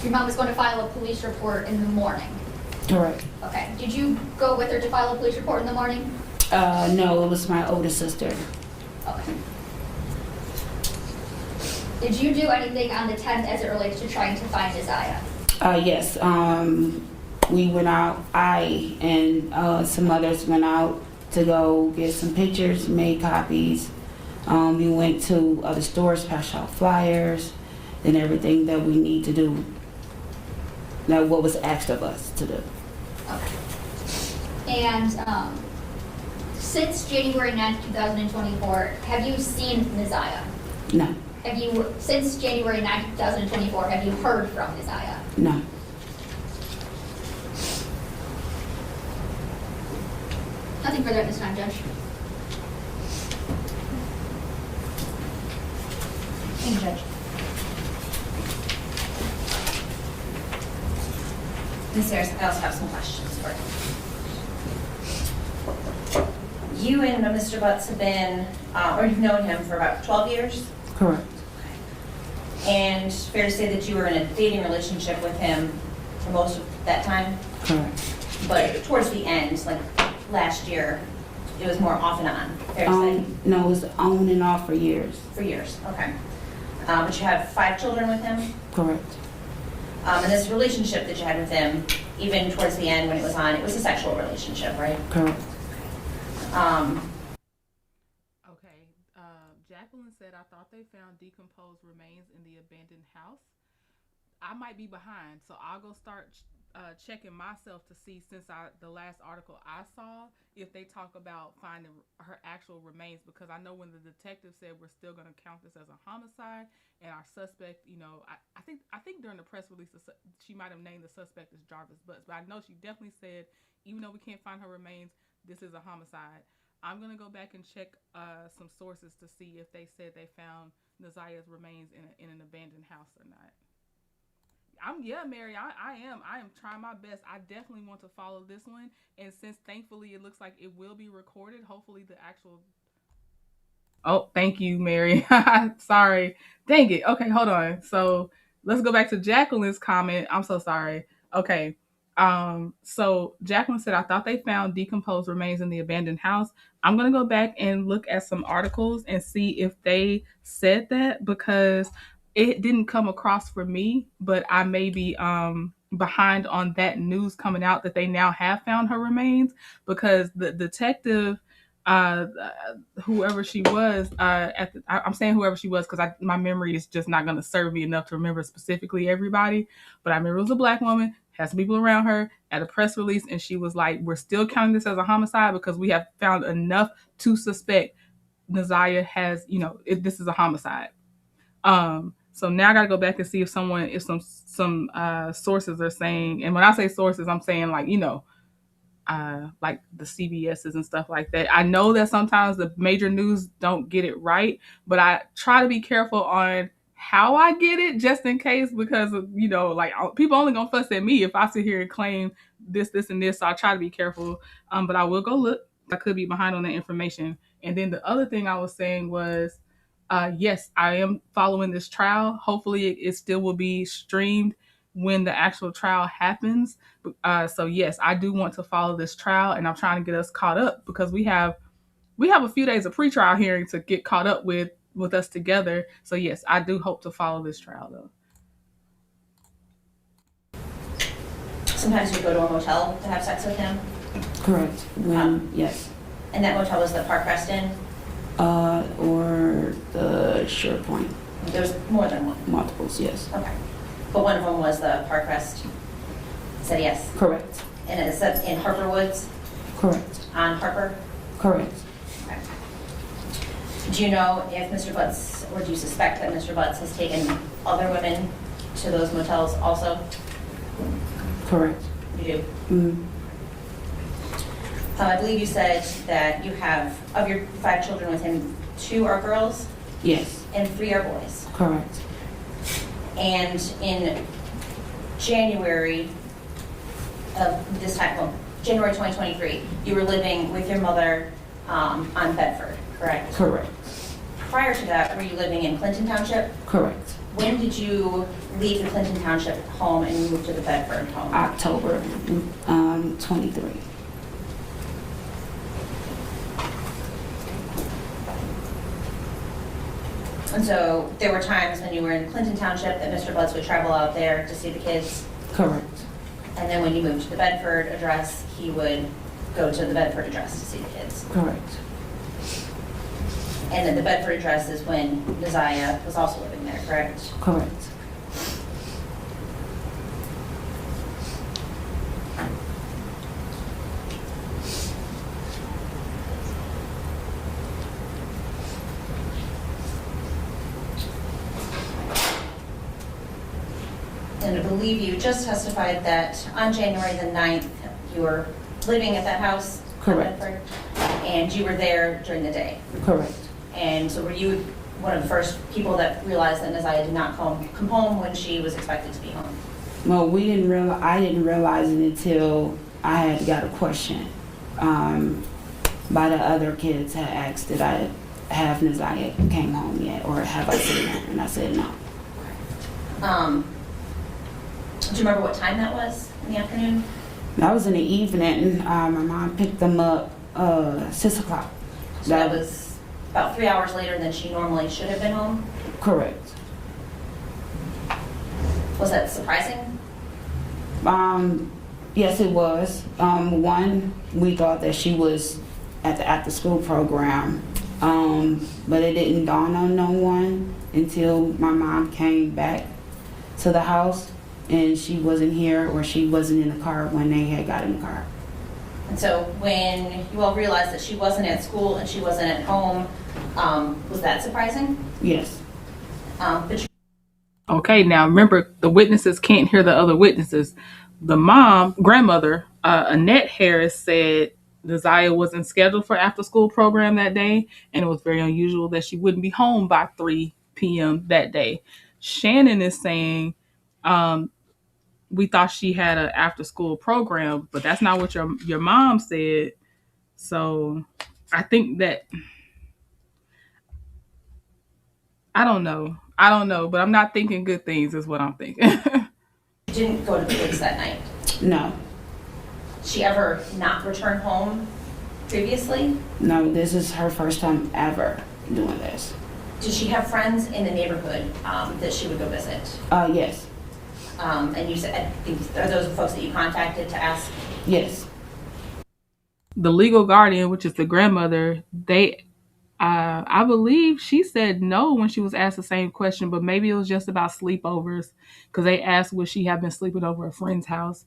your mom was going to file a police report in the morning. Correct. Okay. Did you go with her to file a police report in the morning? No, it was my older sister. Okay. Did you do anything on the 10th as it relates to trying to find Ziyah? Yes. We went out. I and some others went out to go get some pictures, made copies. We went to other stores, passed out flyers, and everything that we need to do. Now, what was asked of us to do. Okay. And since January 9th, 2024, have you seen Ziyah? No. Since January 9th, 2024, have you heard from Ziyah? No. Nothing further at this time, Judge. Thank you, Judge. Ms. Sayers, I also have some questions for you. You and Mr. Butts have been, or you've known him for about 12 years? Correct. And fair to say that you were in a dating relationship with him for most of that time? Correct. But towards the end, like last year, it was more off and on, fair to say? No, it was on and off for years. For years, okay. But you have 5 children with him? Correct. And this relationship that you had with him, even towards the end when it was on, it was a sexual relationship, right? Correct. Okay. Jacqueline said, I thought they found decomposed remains in the abandoned house. I might be behind, so I'll go start checking myself to see, since the last article I saw, if they talk about finding her actual remains, because I know when the detective said we're still going to count this as a homicide, and our suspect, I think during the press release she might have named the suspect as Jarvis Butts, but I know she definitely said, even though we can't find her remains, this is a homicide. I'm going to go back and check some sources to see if they said they found Naziah's remains in an abandoned house or not. Mary, I am trying my best. I definitely want to follow this one, and since thankfully it looks like it will be recorded, hopefully the actual. Oh, thank you, Mary. Sorry. Dang it. Okay, hold on. So let's go back to Jacqueline's comment. I'm so sorry. Okay. So Jacqueline said, I thought they found decomposed remains in the abandoned house. I'm going to go back and look at some articles and see if they said that, because it didn't come across for me, but I may be behind on that news coming out that they now have found her remains, because the detective, whoever she was, I'm saying whoever she was because my memory is just not going to serve me enough to remember specifically everybody, but I remember it was a Black woman, had some people around her at a press release, and she was like, we're still counting this as a homicide because we have found enough to suspect Naziah has, this is a homicide. So now I got to go back and see if some sources are saying, and when I say sources, I'm saying like the CBS's and stuff like that. I know that sometimes the major news don't get it right, but I try to be careful on how I get it, just in case, because people only gonna fuss at me if I sit here and claim this, and this. So I try to be careful. But I will go look. I could be behind on that information. And then the other thing I was saying was, yes, I am following this trial. Hopefully it still will be streamed when the actual trial happens. So yes, I do want to follow this trial, and I'm trying to get us caught up, because we have a few days of pretrial hearing to get caught up with us together. So yes, I do hope to follow this trial though. Sometimes you go to a motel to have sex with him? Correct. Yes. And that motel was the Park Rest Inn? Or the SharePoint. There was more than one? Multiples, yes. Okay. But one of them was the Park Rest? Said yes? Correct. And it said in Harper Woods? Correct. On Harper? Correct. Okay. Do you know if Mr. Butts, or do you suspect that Mr. Butts has taken other women to those motels also? Correct. You do? Mm-hmm. I believe you said that you have, of your 5 children with him, 2 are girls? Yes. And 3 are boys? Correct. And in January of this time, January 2023, you were living with your mother on Bedford, correct? Correct. Prior to that, were you living in Clinton Township? Correct. When did you leave the Clinton Township home and move to the Bedford home? October 23. And so there were times when you were in Clinton Township that Mr. Butts would travel out there to see the kids? Correct. And then when you moved to the Bedford address, he would go to the Bedford address to see the kids? Correct. And then the Bedford address is when Ziyah was also living there, correct? Correct. And I believe you just testified that on January the 9th, you were living at that house? in Correct. Bedford, and you were there during the day? Correct. And so were you one of the first people that realized that Ziyah did not come home when she was expected to be home? Well, I didn't realize it until I had got a question by the other kids had asked, did I have Ziyah came home yet, or have I seen her? And I said no. Do you remember what time that was in the afternoon? That was in the evening. My mom picked them up 6 o'clock. So that was about 3 hours later than she normally should have been home? Correct. Was that surprising? Yes, it was. One, we thought that she was at the after-school program, but it didn't dawn on no one until my mom came back to the house, and she wasn't here or she wasn't in the car when they had got in the car. And so when you all realized that she wasn't at school and she wasn't at home, was that surprising? Yes. But Okay, now remember, the witnesses can't hear the other witnesses. The grandmother, Annette Harris, said Ziyah wasn't scheduled for after school program that day, and it was very unusual that she wouldn't be home by 3 p.m. that day. Shannon is saying, we thought she had an after school program, but that's not what your mom said. So I think that I don't know, but I'm not thinking good things is what I'm thinking. she didn't go to the police that night. No. Did she ever not return home previously? No, this is her first time ever doing this. Did she have friends in the neighborhood that she would go visit? Yes. And you said, I think, are those the folks that you contacted to ask? Yes. The legal guardian, which is the grandmother, I believe she said no when she was asked the same question, but maybe it was just about sleepovers because they asked would she have been sleeping over a friend's house.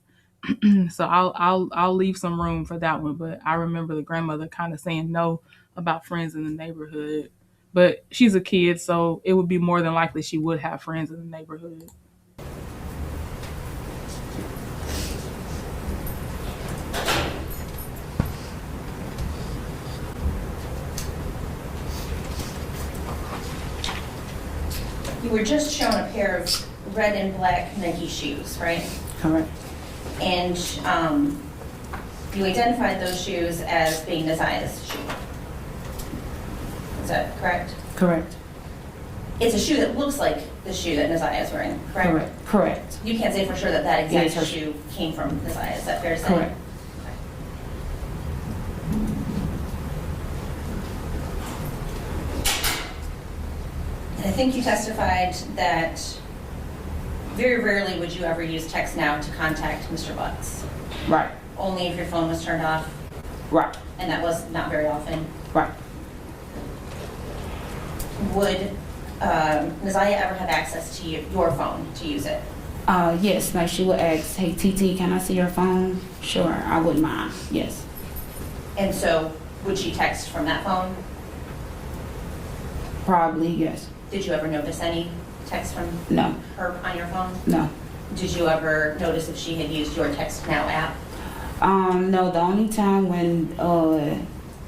So I'll leave some room for that one, but I remember the grandmother kind of saying no about friends in the neighborhood. But she's a kid, so it would be more than likely she would have friends in the neighborhood. You were just shown a pair of red and black Nike shoes, right? Correct. And you identified those shoes as being Ziyah's shoe. Is that correct? Correct. It's a shoe that looks like the shoe that Ziyah is wearing, correct? Correct. Correct. You can't say for sure that that exact Yes, her- shoe came from Ziyah. Is that fair to say? Correct. And I think you testified that very rarely would you ever use text now to contact Mr. Butts. Right. Only if your phone was turned off, Right. and that was not very often. Right. Would Ziyah ever have access to your phone to use it? Yes, like she would ask, hey, TT, can I see your phone? Sure, I wouldn't mind. Yes. And so would she text from that phone? Probably, yes. Did you ever notice any text from No. her on your phone? No. Did you ever notice if she had used your Text Now app? No, the only time when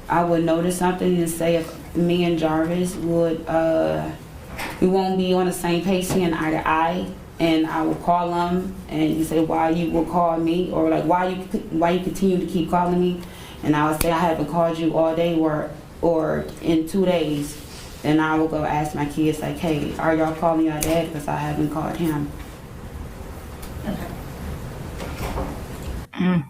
I would notice something is say if me and Jarvis would we won't be on the same page seeing eye to eye, and I will call him and he say why you will call me, or like why you continue to keep calling me, and I would say I haven't called you all day or in 2 days. Then I will go ask my kids like, hey, are y'all calling your dad because I haven't called him. Okay.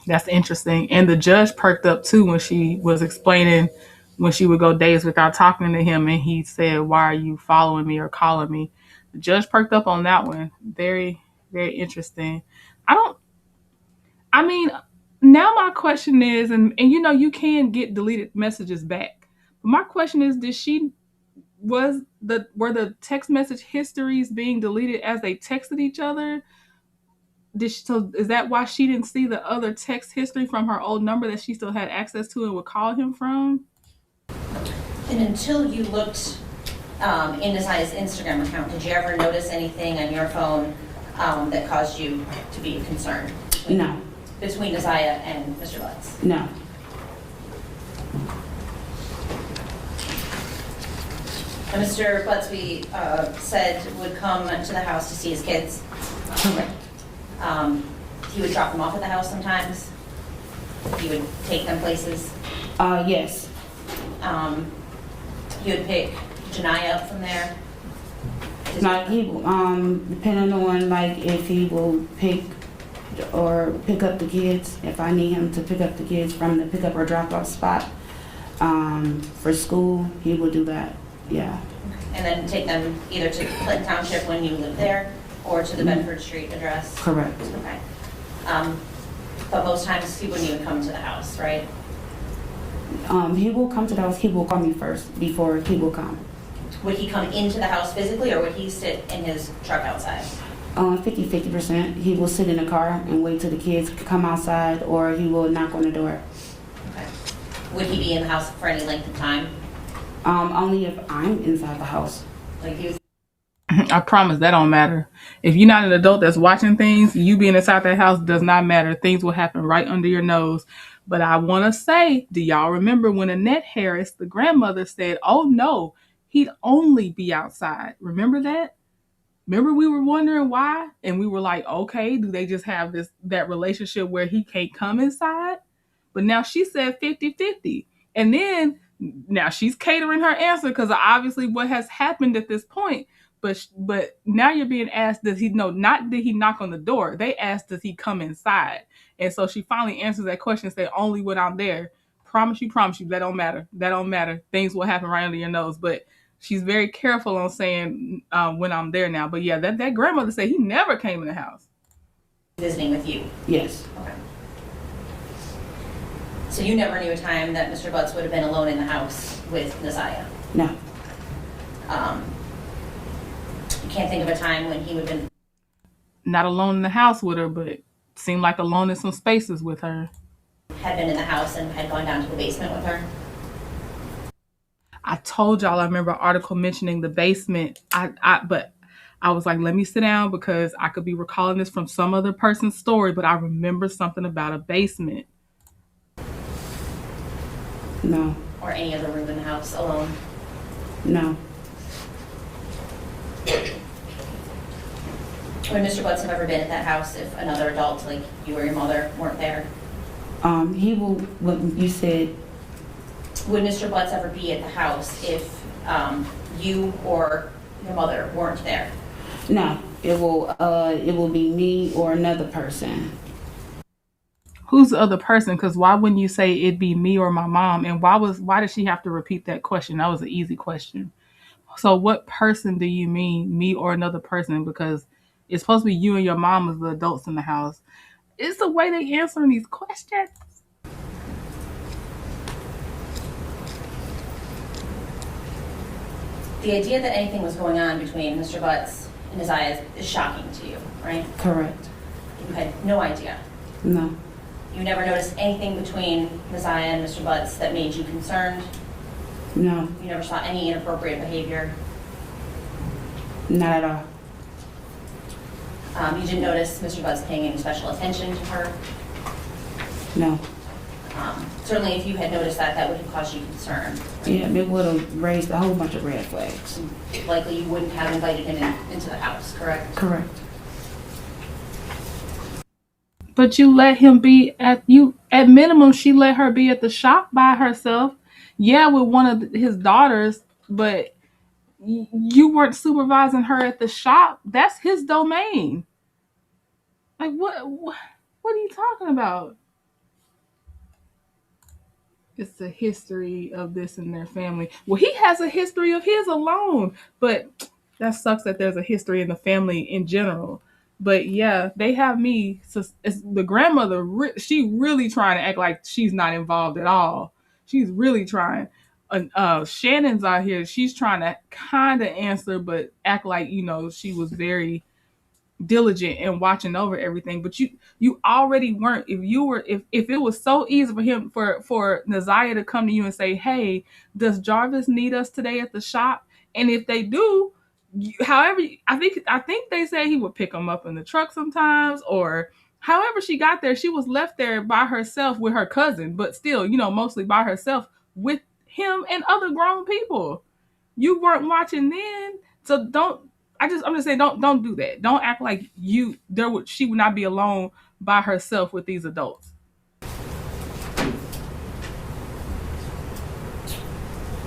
That's interesting. And the judge perked up too when she was explaining when she would go days without talking to him and he said, why are you following me or calling me? The judge perked up on that one. Very, very interesting. Now my question is, and you know, you can get deleted messages back. But my question is, were the text message histories being deleted as they texted each other? So is that why she didn't see the other text history from her old number that she still had access to and would call him from? And until you looked into Ziyah's Instagram account, did you ever notice anything on your phone that caused you to be concerned? No. Between Ziyah and Mr. Butts? No. And Mr. Butts, we said, would come to the house to see his kids. Correct. He would drop them off at the house sometimes. He would take them places. Yes. He would pick Janiyah up from there. Like he, depending on like if he will pick up the kids, if I need him to pick up the kids from the pick up or drop off spot for school, he will do that. Yeah. And then take them either to Clinton Township when you lived there or to the Bedford Street address. Correct. Okay. But most times he wouldn't even come to the house, right? He will come to the house. He will call me first before he will come. Would he come into the house physically or would he sit in his truck outside? 50%. He will sit in the car and wait till the kids come outside, or he will knock on the door. Okay. Would he be in the house for any length of time? Only if I'm inside the house. Like he was I promise that don't matter. If you're not an adult that's watching things, you being inside that house does not matter. Things will happen right under your nose. But I want to say, do y'all remember when Annette Harris, the grandmother, said, "Oh no, he'd only be outside"? Remember that? Remember we were wondering why? And we were like, okay, do they just have that relationship where he can't come inside? But now she said 50-50. And then now she's catering her answer because obviously what has happened at this point. But now you're being asked, does he know? Not did he knock on the door? They asked, does he come inside? And so she finally answers that question and say, only when I'm there. Promise you, that don't matter. That don't matter. Things will happen right under your nose. But she's very careful on saying when I'm there now. But yeah, that grandmother said he never came in the house. visiting with you. Yes. Okay. So you never knew a time that Mr. Butts would have been alone in the house with Ziyah? No. You can't think of a time when he would have been Not alone in the house with her, but seemed like alone in some spaces with her. had been in the house and had gone down to the basement with her? I told y'all I remember an article mentioning the basement. But I was like, let me sit down because I could be recalling this from some other person's story, but I remember something about a basement. No. Or any other room in the house alone? No. Would Mr. Butts have ever been at that house if another adult, like you or your mother, weren't there? He will, what you said, Would Mr. Butts ever be at the house if you or your mother weren't there? no. It will be me or another person. Who's the other person? Because why wouldn't you say it'd be me or my mom? And why did she have to repeat that question? That was an easy question. So what person do you mean, me or another person? Because it's supposed to be you and your mom as the adults in the house. It's the way they answering these questions. The idea that anything was going on between Mr. Butts and Ziyah is shocking to you, right? Correct. You had no idea. No. You never noticed anything between Ziyah and Mr. Butts that made you concerned? No. You never saw any inappropriate behavior? Not at all. You didn't notice Mr. Butts paying any special attention to her? No. Certainly if you had noticed that, that would have caused you concern. Yeah, it would have raised a whole bunch of red flags. Likely you wouldn't have invited him into the house, correct? Correct. But you let him be at minimum, she let her be at the shop by herself. Yeah, with one of his daughters, but you weren't supervising her at the shop. That's his domain. Like what are you talking about? It's a history of this in their family. Well, he has a history of his alone, but that sucks that there's a history in the family in general. But yeah, they have me. So it's the grandmother, she really trying to act like she's not involved at all. She's really trying. Shannon's out here. She's trying to kind of answer, but act like, she was very diligent and watching over everything. But you already weren't. If it was so easy for him for Ziyah to come to you and say, hey, does Jarvis need us today at the shop? And if they do, however, I think they said he would pick them up in the truck sometimes, or however she got there, she was left there by herself with her cousin, but still, mostly by herself with him and other grown people. You weren't watching then, so I'm just saying, don't do that. Don't act like she would not be alone by herself with these adults.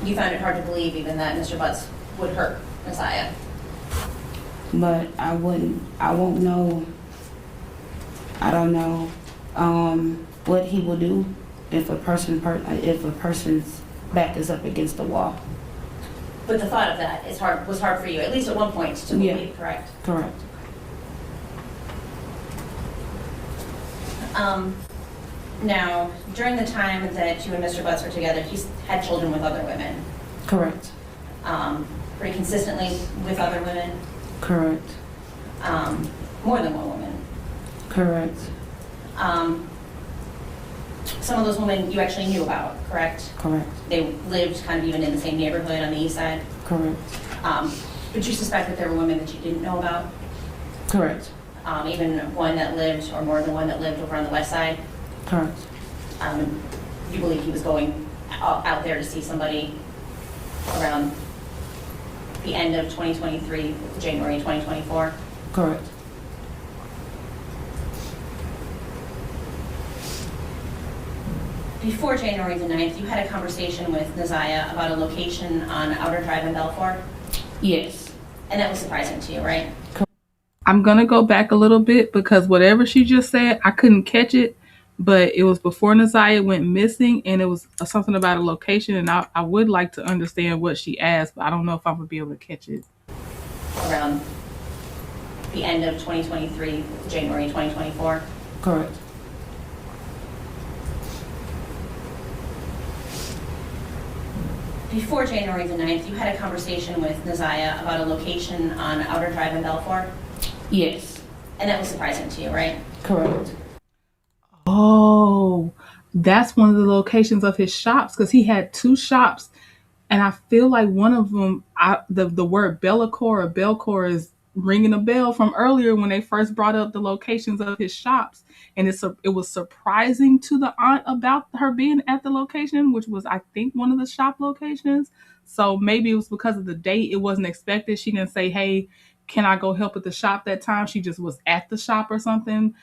You found it hard to believe even that Mr. Butts would hurt Ziyah. But I won't know. I don't know what he will do if a person's back is up against the wall. But the thought of that was hard for you, at least at one point, to believe, Yeah. correct? Correct. Now, during the time that you and Mr. Butts were together, he's had children with other women. Correct. Pretty consistently with other women. Correct. more than one woman. Correct. Some of those women you actually knew about, correct? Correct. They lived kind of even in the same neighborhood on the east side. Correct. But you suspect that there were women that you didn't know about? Correct. Even one that lived, or more than one that lived over on the west side? Correct. You believe he was going out there to see somebody around the end of 2023, January 2024? Correct. Before January the 9th, you had a conversation with Ziyah about a location on Outer Drive in Belfort, Yes. and that was surprising to you, right? I'm going to go back a little bit because whatever she just said, I couldn't catch it, but it was before Ziyah went missing, and it was something about a location, and I would like to understand what she asked, but I don't know if I'm going to be able to catch it. Around the end of 2023, January 2024? Correct. Before January the 9th, you had a conversation with Ziyah about a location on Outer Drive in Belfort, Yes. and that was surprising to you, right? Correct. Oh, that's one of the locations of his shops because he had two shops, and I feel like one of them, the word Bellicor or Belcor is ringing a bell from earlier when they first brought up the locations of his shops, and it was surprising to the aunt about her being at the location, which was I think one of the shop locations. So maybe it was because of the date; it wasn't expected. She didn't say, "Hey, can I go help at the shop that time?" She just was at the shop or something.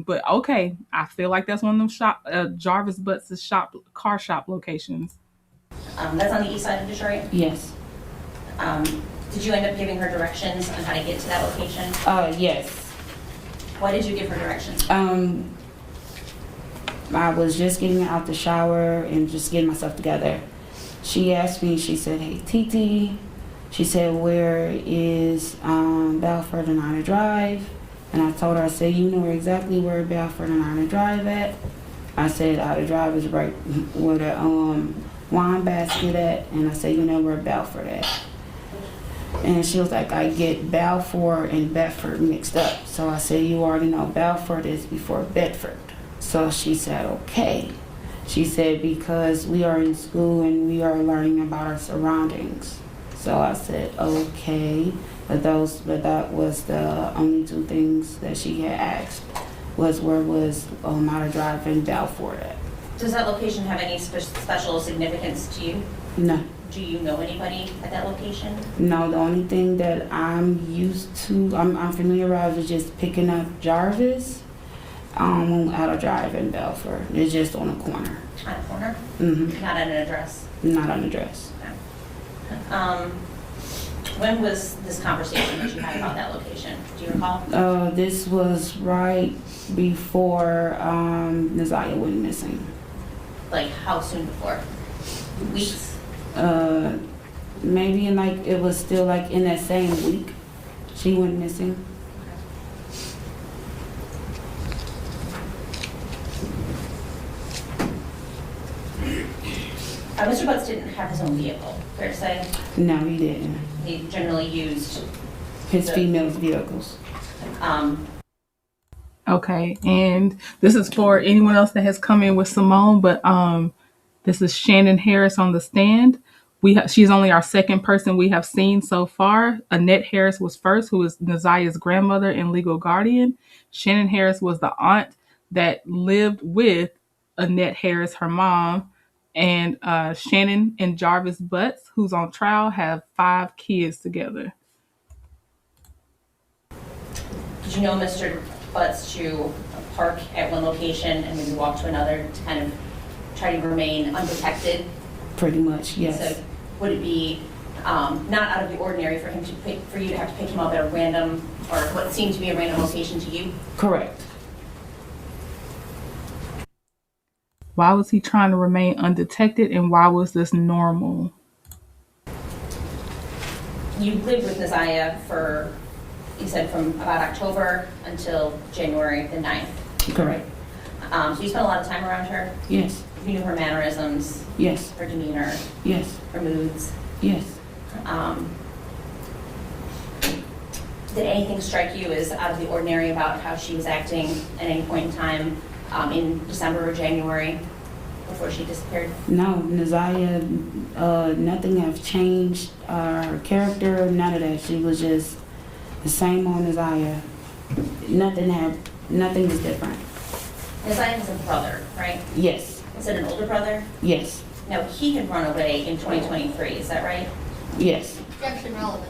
But okay, I feel like that's one of them Jarvis Butts' car shop locations. That's on the east side of Detroit. Yes. Did you end up giving her directions on how to get to that location? Yes. Why did you give her directions? I was just getting out the shower and just getting myself together. She asked me, she said, "Hey, Titi," she said, "where is Belfort and Outer Drive?" And I told her, I said, "You know exactly where Belfort and Outer Drive at." I said, "Outer Drive is right where the wine basket at." And I said, "You know where Belfort at?" And she was like, "I get Balfour and Bedford mixed up." So I said, "You already know Belfort is before Bedford." So she said, "Okay." She said, "Because we are in school and we are learning about our surroundings." So I said, "Okay." But that was the only two things that she had asked was where was Outer Drive and Balfour at. Does that location have any special significance to you? No. Do you know anybody at that location? No, the only thing that I'm used to, I'm familiarized with just picking up Jarvis Outer Drive in Belfort. It's just on a corner. On a corner? Mm-hmm. Not at an address? Not on the dress. Okay. When was this conversation that you had about that location? Do you recall? This was right before Ziyah went missing. Like how soon before? Weeks? Maybe it was still in that same week she went missing. Mr. Butts didn't have his own vehicle, fair to say? No, he didn't. He generally used His female's vehicles. Okay, and this is for anyone else that has come in with Simone, but this is Shannon Harris on the stand. She's only our second person we have seen so far. Annette Harris was first, who is Ziyah's grandmother and legal guardian. Shannon Harris was the aunt that lived with Annette Harris, her mom. And Shannon and Jarvis Butts, who's on trial, have 5 kids together. Did you know Mr. Butts to park at one location and maybe walk to another to kind of try to remain unprotected? Pretty much, yes. So would it be not out of the ordinary for you to have to pick him up at a random, or what seemed to be a random location to you? Correct. Why was he trying to remain undetected, and why was this normal? You lived with Ziyah for, you said, from about October until January the 9th. Correct. So you spent a lot of time around her? Yes. You knew her mannerisms, Yes. her demeanor, Yes. her moods. Yes. Did anything strike you as out of the ordinary about how she was acting at any point in time in December or January before she disappeared? No, Ziyah, nothing have changed, her character, none of that. She was just the same on Ziyah. Nothing is different. Ziyah has a brother, right? Yes, Is it an older brother? yes, No, he had run away in 2023, is that right? yes. Objection relevance.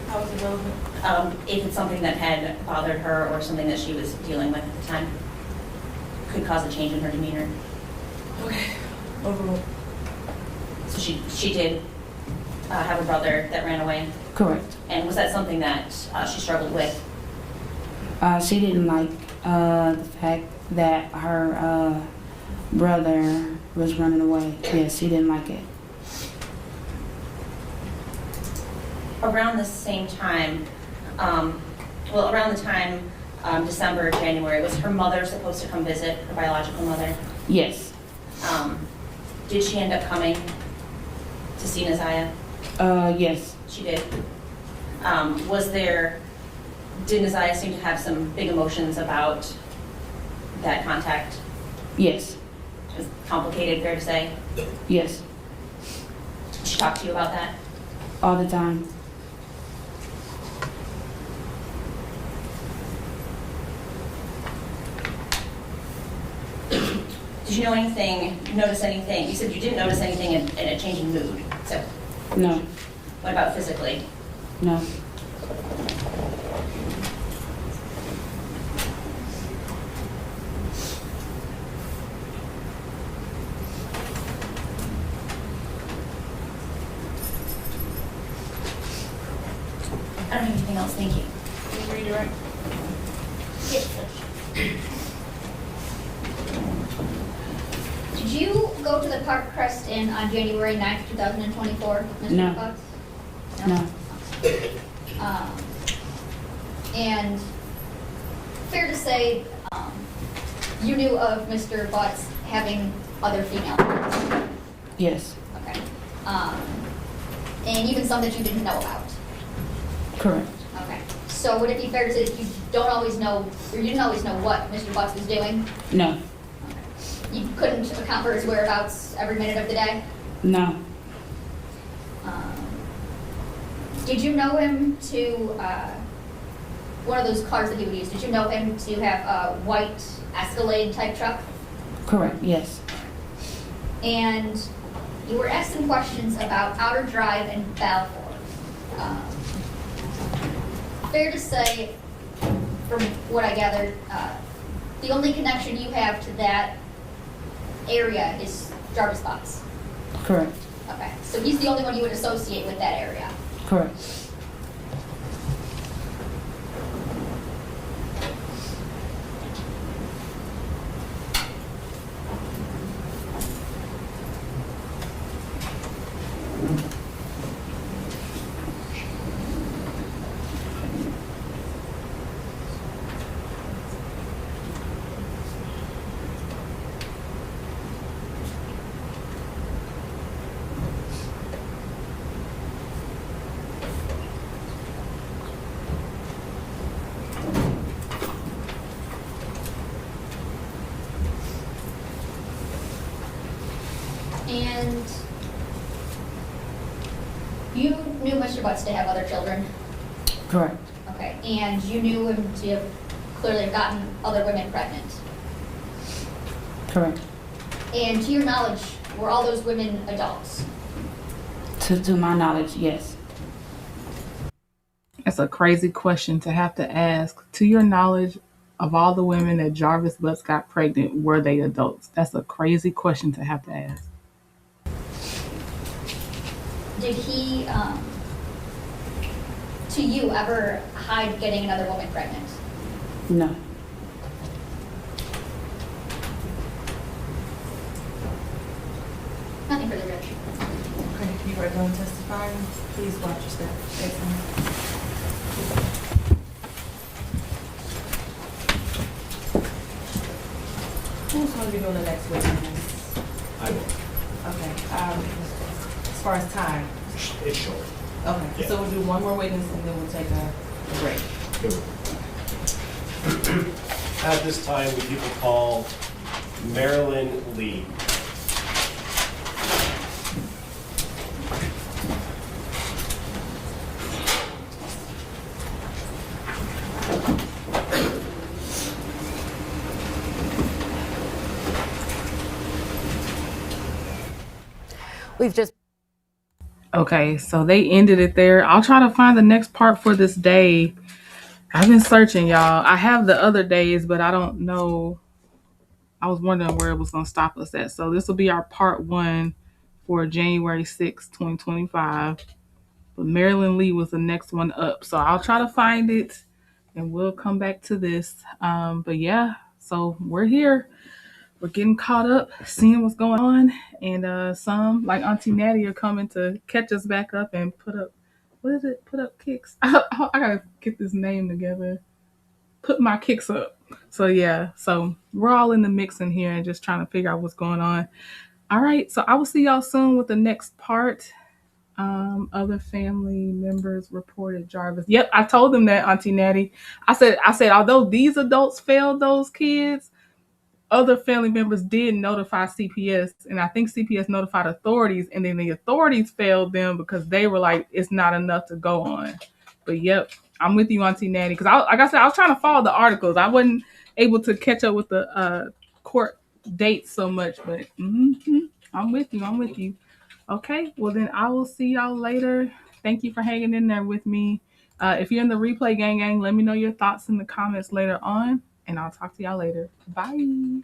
How was it relevant? If it's something that had bothered her or something that she was dealing with at the time, could cause a change in her demeanor. Okay. Overruled. So she did have a brother that ran away, Correct. and was that something that she struggled with? She didn't like the fact that her brother was running away. Yes, she didn't like it. Around the same time, around the time December, January, was her mother supposed to come visit, her biological mother? Yes. Did she end up coming to see Ziyah? Yes. She did. Did Ziyah seem to have some big emotions about that contact? Yes. It was complicated, fair to say? Yes. Did she talk to you about that? All the time. Did you notice anything? You said you didn't notice anything in a change in mood. So No. what about physically? No. I don't have anything else, thank you. Can you redirect? Did you go to the Park Crest Inn on January 9th, 2024, Mr. No. Fox? No. And fair to say, you knew of Mr. Butts having other female friends? Yes. Okay. And even some that you didn't know about? Correct. Okay. So would it be fair to say that you don't always know, or you didn't always know what Mr. Butts was doing? No. You couldn't account for his whereabouts every minute of the day? No. Did you know him to, one of those cars that he would use, did you know him to have a white Escalade type truck? Correct. Yes. And you were asking questions about Outer Drive and Balfour. Fair to say, from what I gathered, the only connection you have to that area is Jarvis Butts. Correct. Okay, so he's the only one you would associate with that area. Correct. And you knew Mr. Butts to have other children? Correct. Okay, and you knew him to have clearly have gotten other women pregnant? Correct. And to your knowledge, were all those women adults? To my knowledge, yes. That's a crazy question to have to ask. To your knowledge, of all the women that Jarvis Butts got pregnant, were they adults? That's a crazy question to have to ask. Did he, to you, ever hide getting another woman pregnant? No. Nothing further, Judge. Okay, you are done testifying. Please watch your step. Excellent. Who's going to be doing the next witness? I will. Okay, as far as time, It's short. Okay, Yeah. so we'll do one more witness and then we'll take a break. At this time, we people call Marilyn Lee. We've just Okay, so they ended it there. I'll try to find the next part for this day. I've been searching, y'all. I have the other days, but I don't know. I was wondering where it was going to stop us at. So this will be our part 1 for January 6th, 2025. But Marilyn Lee was the next one up. So I'll try to find it and we'll come back to this. But yeah, so we're here. We're getting caught up, seeing what's going on. And some, like Auntie Natty, are coming to catch us back up and put up, what is it? Put up kicks. I got to get this name together. Put my kicks up. So yeah, so we're all in the mix in here and just trying to figure out what's going on. All right, so I will see y'all soon with the next part. Other family members reported Jarvis. Yep, I told them that, Auntie Natty. I said, although these adults failed those kids, other family members did notify CPS, and I think CPS notified authorities, and then the authorities failed them because they were like, it's not enough to go on. But yep, I'm with you, Auntie Natty, because like I said, I was trying to follow the articles. I wasn't able to catch up with the court dates so much, but I'm with you. I'm with you. Okay, well then I will see y'all later. Thank you for hanging in there with me. If you're in the replay gang, let me know your thoughts in the comments later on, and I'll talk to y'all later. Bye.